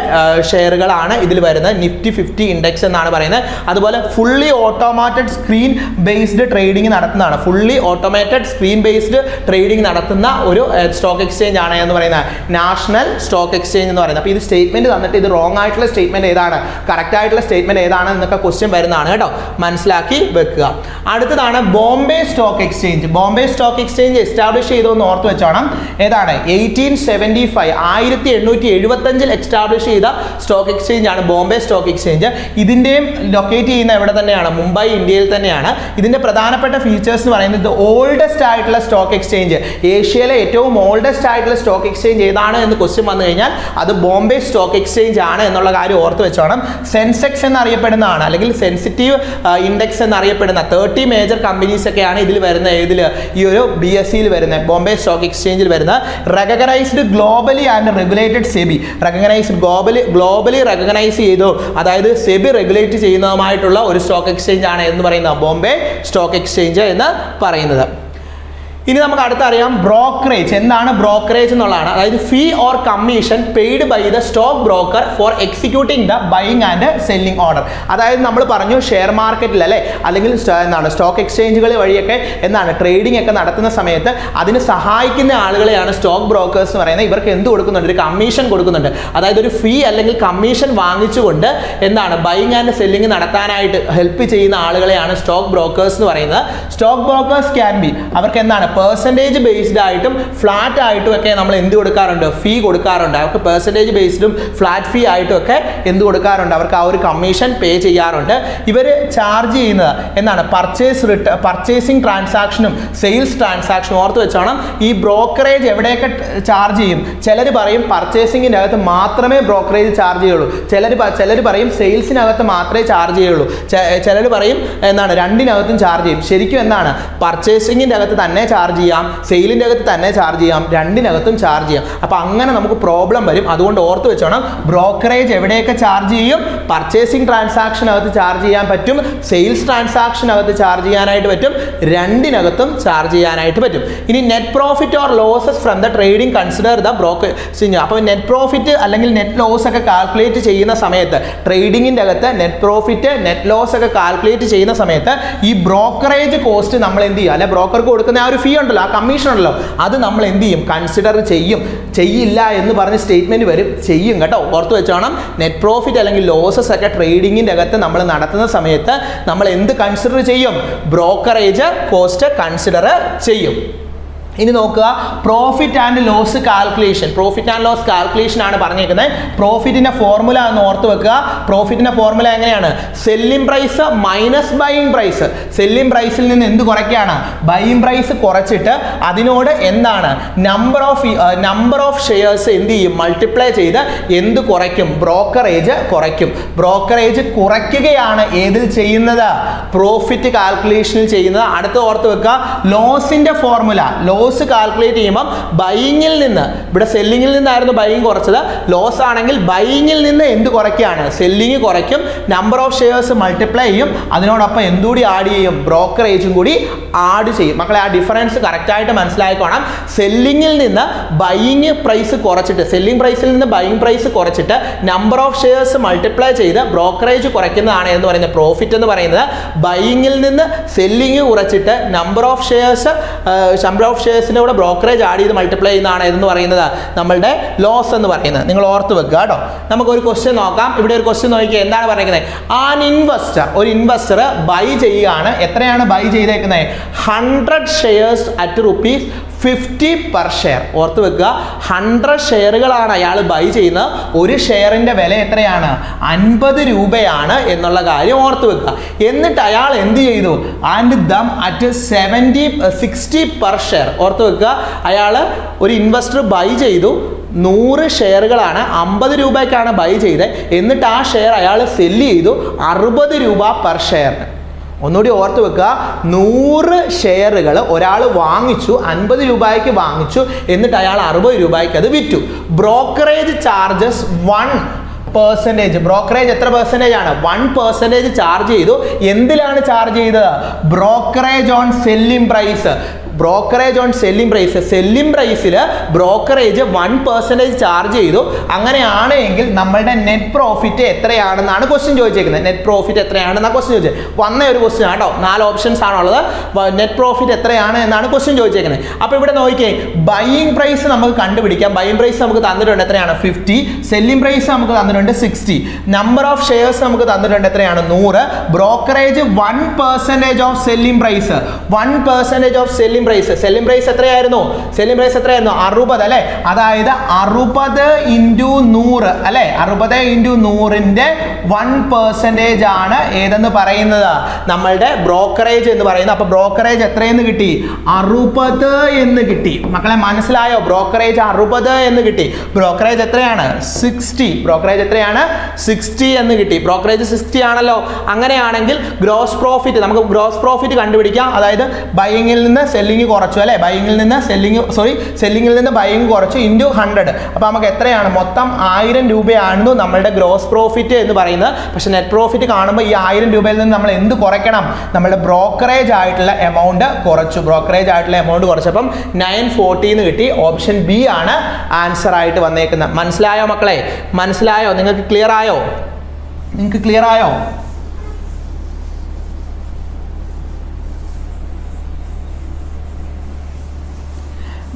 ഷെയറുകളാണ് ഇതിൽ വരുന്നത്. നിഫ്റ്റി 50 ഇൻഡെക്സ് എന്നാണ് പറയുന്നത്. അതുപോലെ fully automated screen based trading നടത്തുന്നതാണ്. Fully automated screen based trading നടത്തുന്ന ഒരു സ്റ്റോക്ക് എക്സ്ചേഞ്ച് ആണ് എന്ന് പറയുന്നത് നാഷണൽ സ്റ്റോക്ക് എക്സ്ചേഞ്ച് എന്ന് പറയുന്നത്. അപ്പോൾ ഇത് സ്റ്റേറ്റ്മെന്റ് തന്നിട്ട് ഇത് റോങ് ആയിട്ടുള്ള സ്റ്റേറ്റ്മെന്റ് ഏതാണ്, കറക്റ്റ് ആയിട്ടുള്ള സ്റ്റേറ്റ്മെന്റ് ഏതാണ് എന്നൊക്കെ ക്വസ്റ്റ്യൻ വരുന്നതാണ് കേട്ടോ, മനസ്സിലാക്കി വെക്കുക. അടുത്തതാണ് Bombay stock exchange. Bombay stock exchange establish ചെയ്തോന്ന് ഓർത്ത് വെച്ചോണം. ഏതാണ്? 1875 എസ്റ്റാബ്ലിഷ് ചെയ്ത സ്റ്റോക്ക് എക്സ്ചേഞ്ച് ആണ് ബോംബെ സ്റ്റോക്ക് എക്സ്ചേഞ്ച്. ഇതിൻ്റെയും ലൊക്കേറ്റ് ചെയ്യുന്ന എവിടെ തന്നെയാണ്? മുംബൈ, ഇന്ത്യയിൽ തന്നെയാണ്. ഇതിന്റെ പ്രധാനപ്പെട്ട ഫീച്ചേഴ്സ് എന്ന് പറയുന്നത് ഓൾഡസ്റ്റ് ആയിട്ടുള്ള സ്റ്റോക്ക് എക്സ്ചേഞ്ച്, ഏഷ്യയിലെ ഏറ്റവും ഓൾഡസ്റ്റ് ആയിട്ടുള്ള സ്റ്റോക്ക് എക്സ്ചേഞ്ച് ഏതാണ് എന്ന് ക്വസ്റ്റ്യൻ വന്നു കഴിഞ്ഞാൽ അത് ബോംബെ സ്റ്റോക്ക് എക്സ്ചേഞ്ച് ആണ് എന്നുള്ള കാര്യം ഓർത്ത് വെച്ചോണം. സെൻസെക്സ് എന്നറിയപ്പെടുന്നതാണ്, അല്ലെങ്കിൽ സെൻസിറ്റീവ് ഇൻഡെക്സ് എന്നറിയപ്പെടുന്ന 30 മേജർ കമ്പനീസ് ഒക്കെയാണ് ഇതിൽ വരുന്ന, ഈ ഒരു BSEയിൽ വരുന്ന ബോംബെ സ്റ്റോക്ക് എക്സ്ചേഞ്ചിൽ വരുന്ന. Recognised globally and regulated SEBI, globally recognise ചെയ്തു, അതായത് സെബി റെഗുലേറ്റ് ചെയ്യുന്നതുമായിട്ടുള്ള ഒരു സ്റ്റോക്ക് എക്സ്ചേഞ്ച് ആണ് എന്ന് പറയുന്നത് ബോംബെ സ്റ്റോക്ക് എക്സ്ചേഞ്ച് എന്ന് പറയുന്നത്. ഇനി നമുക്ക് അടുത്തറിയാം ബ്രോക്കറേജ്. എന്താണ് ബ്രോക്കറേജ് എന്നുള്ളതാണ്. അതായത് fee or commission paid by the stock broker for executing the buying and selling order. അതായത് നമ്മൾ പറഞ്ഞു ഷെയർ മാർക്കറ്റിൽ അല്ലേ, അല്ലെങ്കിൽ സ്റ്റോക്ക് എക്സ്ചേഞ്ചുകൾ വഴിയൊക്കെ ട്രേഡിംഗ് ഒക്കെ നടത്തുന്ന സമയത്ത് അതിന് സഹായിക്കുന്ന ആളുകളെയാണ് സ്റ്റോക്ക് ബ്രോക്കേഴ്സ് എന്ന് പറയുന്നത്. ഇവർക്ക് എന്ത് കൊടുക്കുന്നുണ്ട്? ഒരു കമ്മീഷൻ കൊടുക്കുന്നുണ്ട്. അതായത് ഒരു ഫീ അല്ലെങ്കിൽ കമ്മീഷൻ വാങ്ങിച്ചുകൊണ്ട് ബൈയിങ് ആൻഡ് സെല്ലിംഗ് നടത്താനായിട്ട് ഹെൽപ്പ് ചെയ്യുന്ന ആളുകളെയാണ് സ്റ്റോക്ക് ബ്രോക്കേഴ്സ് എന്ന് പറയുന്നത്. സ്റ്റോക്ക് ബ്രോക്കേഴ്സ് ക്യാൻ ബി, അവർക്ക് പെർസെൻറ്റേജ് ബേസ്ഡ് ആയിട്ടും ഫ്ലാറ്റ് ആയിട്ടും ഒക്കെ നമ്മൾ എന്ത് കൊടുക്കാറുണ്ട്? ഫീ കൊടുക്കാറുണ്ട്. അവർക്ക് പെർസെൻറ്റേജ് ബേസ്ഡും ഫ്ലാറ്റ് ഫീ ആയിട്ടും ഒക്കെ എന്ത് കൊടുക്കാറുണ്ട്? അവർക്ക് ആ ഒരു കമ്മീഷൻ പേ ചെയ്യാറുണ്ട്. ഇവർ ചാർജ് ചെയ്യുന്നത് പർച്ചേസിങ് ട്രാൻസാക്ഷനും സെയിൽസ് ട്രാൻസാക്ഷനും ഓർത്ത് വെച്ചോണം. ഈ ബ്രോക്കറേജ് എവിടെയൊക്കെ ചാർജ് ചെയ്യും? ചിലർ പറയും പർച്ചേസിങ്ങിൻ്റെ അകത്ത് മാത്രമേ ബ്രോക്കറേജ് ചാർജ് ചെയ്യുള്ളൂ, ചിലർ പറയും സെയിൽസിനകത്ത് മാത്രമേ ചാർജ് ചെയ്യുള്ളൂ, ചിലർ പറയും രണ്ടിനകത്തും ചാർജ് ചെയ്യും. ശരിക്കും പർച്ചേസിങ്ങിൻ്റെ അകത്ത് തന്നെ ചാർജ് ചെയ്യാം, സെയിലിൻ്റെ അകത്ത് തന്നെ ചാർജ് ചെയ്യാം, രണ്ടിനകത്തും ചാർജ് ചെയ്യാം. അപ്പോൾ അങ്ങനെ നമുക്ക് പ്രോബ്ലം വരും. അതുകൊണ്ട് ഓർത്ത് വെച്ചോണം, ബ്രോക്കറേജ് എവിടെയൊക്കെ ചാർജ് ചെയ്യും? പർച്ചേസിങ് ട്രാൻസാക്ഷനകത്ത് ചാർജ് ചെയ്യാൻ പറ്റും, സെയിൽസ് ട്രാൻസാക്ഷനകത്ത് ചാർജ് ചെയ്യാനായിട്ട് പറ്റും, രണ്ടിനകത്തും ചാർജ് ചെയ്യാനായിട്ട് പറ്റും. ഇനി net profit or losses from the trading consider the brokerage. അപ്പോൾ നെറ്റ് പ്രോഫിറ്റ് അല്ലെങ്കിൽ നെറ്റ് ലോസ് ഒക്കെ കാൽക്കുലേറ്റ് ചെയ്യുന്ന സമയത്ത്, ട്രേഡിങ്ങിൻ്റെ അകത്ത് നെറ്റ് പ്രോഫിറ്റ് നെറ്റ് ലോസ് ഒക്കെ കാൽക്കുലേറ്റ് ചെയ്യുന്ന സമയത്ത് ഈ ബ്രോക്കറേജ് കോസ്റ്റ് നമ്മൾ എന്ത് ചെയ്യുക? അല്ലെ ബ്രോക്കർക്ക് കൊടുക്കുന്ന ആ ഒരു ഫീ ഫീ ഉണ്ടല്ലോ, ആ കമ്മീഷൻ ഉണ്ടല്ലോ, അത് നമ്മൾ എന്ത് ചെയ്യും, കൺസിഡർ ചെയ്യില്ല എന്ന് പറഞ്ഞ് സ്റ്റേറ്റ്മെന്റ് വരും, ചെയ്യും കേട്ടോ. ഓർത്ത് വെച്ചോണം, നെറ്റ് പ്രോഫിറ്റ് അല്ലെങ്കിൽ ലോസസ് ഒക്കെ ട്രേഡിങ്ങിൻ്റെ അകത്ത് നമ്മൾ നടത്തുന്ന സമയത്ത് നമ്മൾ എന്ത് കൺസിഡർ ചെയ്യും, ബ്രോക്കറേജ് കോസ്റ്റ് കൺസിഡർ ചെയ്യും. ഇനി നോക്കുക, profit and loss calculation. Profit and loss calculation ആണ് പറഞ്ഞേക്കുന്നത്. പ്രോഫിറ്റിന്റെ ഫോർമുല എന്ന് ഓർത്ത് വെക്കുക. പ്രോഫിറ്റിന്റെ ഫോർമുല എങ്ങനെയാണ്, selling price minus buying price. Selling പ്രൈസിൽ നിന്ന് എന്ത് കുറയ്ക്കുകയാണ്, ബൈയിങ് പ്രൈസ് കുറച്ചിട്ട് അതിനോട് എന്താണ് നമ്പർ ഓഫ് ഷെയർസ് എന്ത് ചെയ്യും, മൾട്ടിപ്ലൈ ചെയ്ത് എന്ത് കുറയ്ക്കും, ബ്രോക്കറേജ് കുറയ്ക്കും. ബ്രോക്കറേജ് കുറയ്ക്കുകയാണ് ഏതിൽ ചെയ്യുന്നത്, പ്രോഫിറ്റ് കാൽക്കുലേഷനിൽ ചെയ്യുന്നത്. അടുത്ത് ഓർത്ത് വെക്കുക, ലോസിന്റെ ഫോർമുല. ലോസ് കാൽക്കുലേറ്റ് ചെയ്യുമ്പോൾ ബൈയിങ്ങിൽ നിന്ന്, ഇവിടെ സെല്ലിങ്ങിൽ നിന്നായിരുന്നു ബൈയിങ് കുറച്ചത്, ലോസ് ആണെങ്കിൽ ബൈയിങ്ങിൽ നിന്ന് എന്ത് കുറയ്ക്കുകയാണ്, സെല്ലിങ് കുറയ്ക്കും, നമ്പർ ഓഫ് ഷെയർസ് മൾട്ടിപ്ലൈ ചെയ്യും, അതിനോടൊപ്പം എന്തുകൂടി ആഡ് ചെയ്യും, ബ്രോക്കറേജും കൂടി ആഡ് ചെയ്യും. മക്കളെ ആ ഡിഫറൻസ് കറക്റ്റായിട്ട് മനസ്സിലാക്കണം. സെല്ലിങ്ങിൽ നിന്ന് ബൈയിങ് പ്രൈസ് കുറച്ചിട്ട്, സെല്ലിംഗ് പ്രൈസിൽ നിന്ന് ബൈയിങ് പ്രൈസ് കുറച്ചിട്ട് നമ്പർ ഓഫ് ഷെയർസ് മൾട്ടിപ്ലൈ ചെയ്ത് ബ്രോക്കറേജ് കുറയ്ക്കുന്നതാണ് എന്ന് പറയുന്നത് പ്രോഫിറ്റ് എന്ന് പറയുന്നത്. ബൈയിങ്ങിൽ നിന്ന് സെല്ലിങ് കുറച്ചിട്ട് നമ്പർ ഓഫ് ഷെയർസിൻ്റെ കൂടെ ബ്രോക്കറേജ് ആഡ് ചെയ്ത് മൾട്ടിപ്ലൈ ചെയ്യുന്നതാണ് എന്ന് പറയുന്നത് നമ്മളുടെ ലോസ് എന്ന് പറയുന്നത്. നിങ്ങൾ ഓർത്ത് വെക്കുക കേട്ടോ. നമുക്കൊരു ക്വസ്റ്റ്യൻ നോക്കാം. ഇവിടെ ഒരു ക്വസ്റ്റ്യൻ നോക്കിയാൽ എന്താണ് പറയുന്നത്, ഒരു ഇൻവെസ്റ്റർ ബൈ ചെയ്യുകയാണ്. എത്രയാണ് ബൈ ചെയ്തേക്കുന്നത്, 100 ഷെയർസ് അറ്റ് ₹50 പെർ ഷെയർ. ഓർത്ത് വെക്കുക, 100 ഷെയറുകളാണ് അയാൾ ബൈ ചെയ്യുന്നത്. ഒരു ഷെയറിന്റെ വില എത്രയാണ്, 50 രൂപയാണ് എന്നുള്ള കാര്യം ഓർത്ത് വെക്കുക. എന്നിട്ട് അയാൾ എന്ത് ചെയ്തു, and dum at 60 per share. ഓർത്ത് വെക്കുക, അയാൾ ഒരു ഇൻവെസ്റ്റർ ബൈ ചെയ്തു, 100 ഷെയറുകളാണ്, 50 രൂപയ്ക്കാണ് ബൈ ചെയ്തത്. എന്നിട്ട് ആ ഷെയർ അയാൾ സെല്ല് ചെയ്തു 60 രൂപ പെർ ഷെയറിന്. ഒന്നുകൂടി ഓർത്ത് വെക്കുക, 100 ഷെയറുകൾ ഒരാൾ വാങ്ങിച്ചു, 50 രൂപയ്ക്ക് വാങ്ങിച്ചു, എന്നിട്ട് അയാൾ 60 രൂപയ്ക്ക് അത് വിറ്റു. Brokerage charges 1%. ബ്രോക്കറേജ് എത്ര പെർസെൻറ്റേജ് ആണ്, 1% ചാർജ് ചെയ്തു. എന്തിലാണ് ചാർജ് ചെയ്തത്, brokerage on selling price. Brokerage on selling price, selling പ്രൈസിൽ ബ്രോക്കറേജ് 1% ചാർജ് ചെയ്തു. അങ്ങനെയാണെങ്കിൽ നമ്മളുടെ നെറ്റ് പ്രോഫിറ്റ് എത്രയാണെന്നാണ് ക്വസ്റ്റ്യൻ ചോദിച്ചേക്കുന്നത്. നെറ്റ് പ്രോഫിറ്റ് എത്രയാണെന്നാണ് ക്വസ്റ്റ്യൻ ചോദിച്ചത്. വന്ന ഒരു ക്വസ്റ്റ്യൻ ആണോ, 4 ഓപ്ഷൻസ് ആണുള്ളത്. നെറ്റ് പ്രോഫിറ്റ് എത്രയാണ് എന്നാണ് ക്വസ്റ്റ്യൻ ചോദിച്ചേക്കുന്നത്. അപ്പോൾ ഇവിടെ നോക്കിയേ, ബൈയിങ് പ്രൈസ് നമുക്ക് കണ്ടുപിടിക്കാം. ബൈയിങ് പ്രൈസ് നമുക്ക് തന്നിട്ടുണ്ട് എത്രയാണ്, 50. സെല്ലിംഗ് പ്രൈസ് നമുക്ക് തന്നിട്ടുണ്ട് 60. നമ്പർ ഓഫ് ഷെയർസ് നമുക്ക് തന്നിട്ടുണ്ട് എത്രയാണ്, 100. Brokerage 1% of selling price, 1% of selling price. Selling price എത്രയായിരുന്നു, 60 അല്ലെ. അതായത് 60 × 100 അല്ലെ, 60 × 100ന്റെ 1% ആണ് ഏതെന്ന് പറയുന്നത്, നമ്മളുടെ ബ്രോക്കറേജ് എന്ന് പറയുന്നത്. അപ്പൊ ബ്രോക്കറേജ് എത്രയെന്ന് കിട്ടി, 60 എന്ന് കിട്ടി. മക്കളെ മനസ്സിലായോ, ബ്രോക്കറേജ് 60 എന്ന് കിട്ടി. ബ്രോക്കറേജ് എത്രയാണ്, 60. ബ്രോക്കറേജ് എത്രയാണ്, 60 എന്ന് കിട്ടി. ബ്രോക്കറേജ് 60 ആണല്ലോ. അങ്ങനെയാണെങ്കിൽ ഗ്രോസ് പ്രോഫിറ്റ്, നമുക്ക് ഗ്രോസ് പ്രോഫിറ്റ് കണ്ടുപിടിക്കാം. അതായത് ബൈയിങ്ങിൽ നിന്ന് സെല്ലിംഗ് കുറച്ചു അല്ലെ, സെല്ലിംഗിൽ നിന്ന് ബൈയിങ് കുറച്ചു ഇൻറ്റു 100. അപ്പോൾ നമുക്ക് എത്രയാണ്, മൊത്തം 1000 രൂപയായിരുന്നു നമ്മളുടെ ഗ്രോസ് പ്രോഫിറ്റ് എന്ന് പറയുന്നത്. പക്ഷെ നെറ്റ് പ്രോഫിറ്റ് കാണുമ്പോൾ ഈ 1000 രൂപയിൽ നിന്ന് നമ്മൾ എന്ത് കുറയ്ക്കണം, നമ്മുടെ ബ്രോക്കറേജ് ആയിട്ടുള്ള എമൗണ്ട് കുറച്ചു. ബ്രോക്കറേജ് ആയിട്ടുള്ള എമൗണ്ട് കുറച്ചപ്പം 940 എന്ന് കിട്ടി. ഓപ്ഷൻ ബി ആണ് ആൻസർ ആയിട്ട് വന്നേക്കുന്നത്. മനസ്സിലായോ മക്കളെ, മനസ്സിലായോ, നിങ്ങൾക്ക് ക്ലിയർ ആയോ?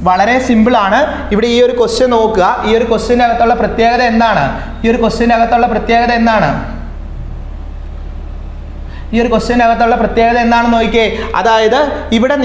വളരെ സിമ്പിൾ ആണ്. ഇവിടെ ഈ ഒരു ക്വസ്റ്റ്യൻ നോക്കുക. ഈ ഒരു ക്വസ്റ്റ്യൻ്റെ അകത്തുള്ള പ്രത്യേകത എന്താണ്, ഈ ഒരു ക്വസ്റ്റ്യൻ്റെ അകത്തുള്ള പ്രത്യേകത എന്താണെന്ന് നോക്കിയേ. അതായത് ഇവിടെ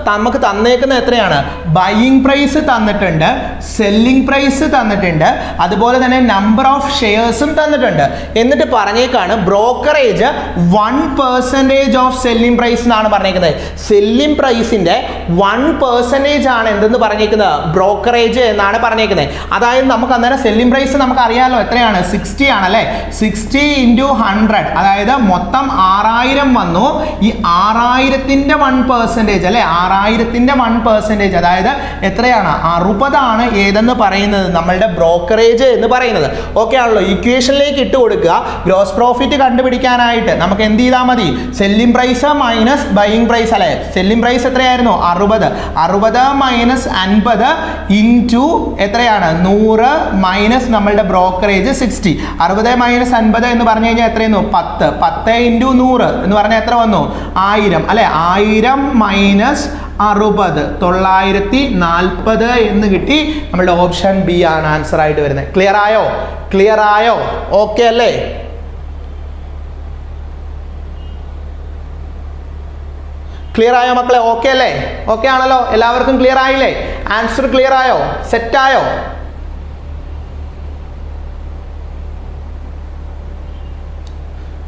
നമുക്ക് തന്നേക്കുന്ന എത്രയാണ്, ബൈയിങ് പ്രൈസ് തന്നിട്ടുണ്ട്, സെല്ലിംഗ് പ്രൈസ് തന്നിട്ടുണ്ട്, അതുപോലെ തന്നെ നമ്പർ ഓഫ് ഷെയർസും തന്നിട്ടുണ്ട്. എന്നിട്ട് പറഞ്ഞേക്കാണ് ബ്രോക്കറേജ് 1% ഓഫ് സെല്ലിംഗ് പ്രൈസ് എന്നാണ് പറഞ്ഞേക്കുന്നത്. സെല്ലിംഗ് പ്രൈസിന്റെ 1% ആണ് എന്തെന്ന് പറഞ്ഞേക്കുന്നത്, ബ്രോക്കറേജ് എന്നാണ് പറഞ്ഞേക്കുന്നത്. അതായത് നമുക്ക് അന്നേരം സെല്ലിംഗ് പ്രൈസ് നമുക്ക് അറിയാലോ എത്രയാണ്, 60 ആണല്ലേ. 60 × 100, അതായത് മൊത്തം 6000 വന്നു. ഈ 6000ന്റെ 1% അല്ലെ, 6000ന്റെ 1%, അതായത് എത്രയാണ്, 60 ആണ് ഏതെന്ന് പറയുന്നത്, നമ്മളുടെ ബ്രോക്കറേജ് എന്ന് പറയുന്നത്. ഓക്കെ ആണല്ലോ. ഇക്വേഷനിലേക്ക് ഇട്ട് കൊടുക്കുക. ഗ്രോസ് പ്രോഫിറ്റ് കണ്ടുപിടിക്കാനായിട്ട് നമുക്ക് എന്ത് ചെയ്താൽ മതി, selling price minus buying price അല്ലെ. സെല്ലിംഗ് പ്രൈസ് എത്രയായിരുന്നു, 60. 60 മൈനസ് 50 ഇൻറ്റു എത്രയാണ്, 100 മൈനസ് നമ്മളുടെ ബ്രോക്കറേജ് 60. 60 മൈനസ് 50 എന്ന് പറഞ്ഞു കഴിഞ്ഞാൽ എത്രയായിരുന്നു, 10. 10 × 100 എന്ന് പറഞ്ഞാൽ എത്ര വന്നു, 1000 അല്ലെ. 1000 മൈനസ് 940 എന്ന് കിട്ടി. നമ്മളുടെ ഓപ്ഷൻ ബി ആണ് ആൻസർ ആയിട്ട് വരുന്നത്. ക്ലിയർ ആയോ? ഓക്കെ അല്ലേ? ക്ലിയർ ആയോ മക്കളെ? ഓക്കെ അല്ലേ? ഓക്കെ ആണല്ലോ? എല്ലാവർക്കും ക്ലിയർ ആയില്ലേ? ആൻസർ ക്ലിയർ ആയോ? സെറ്റ് ആയോ?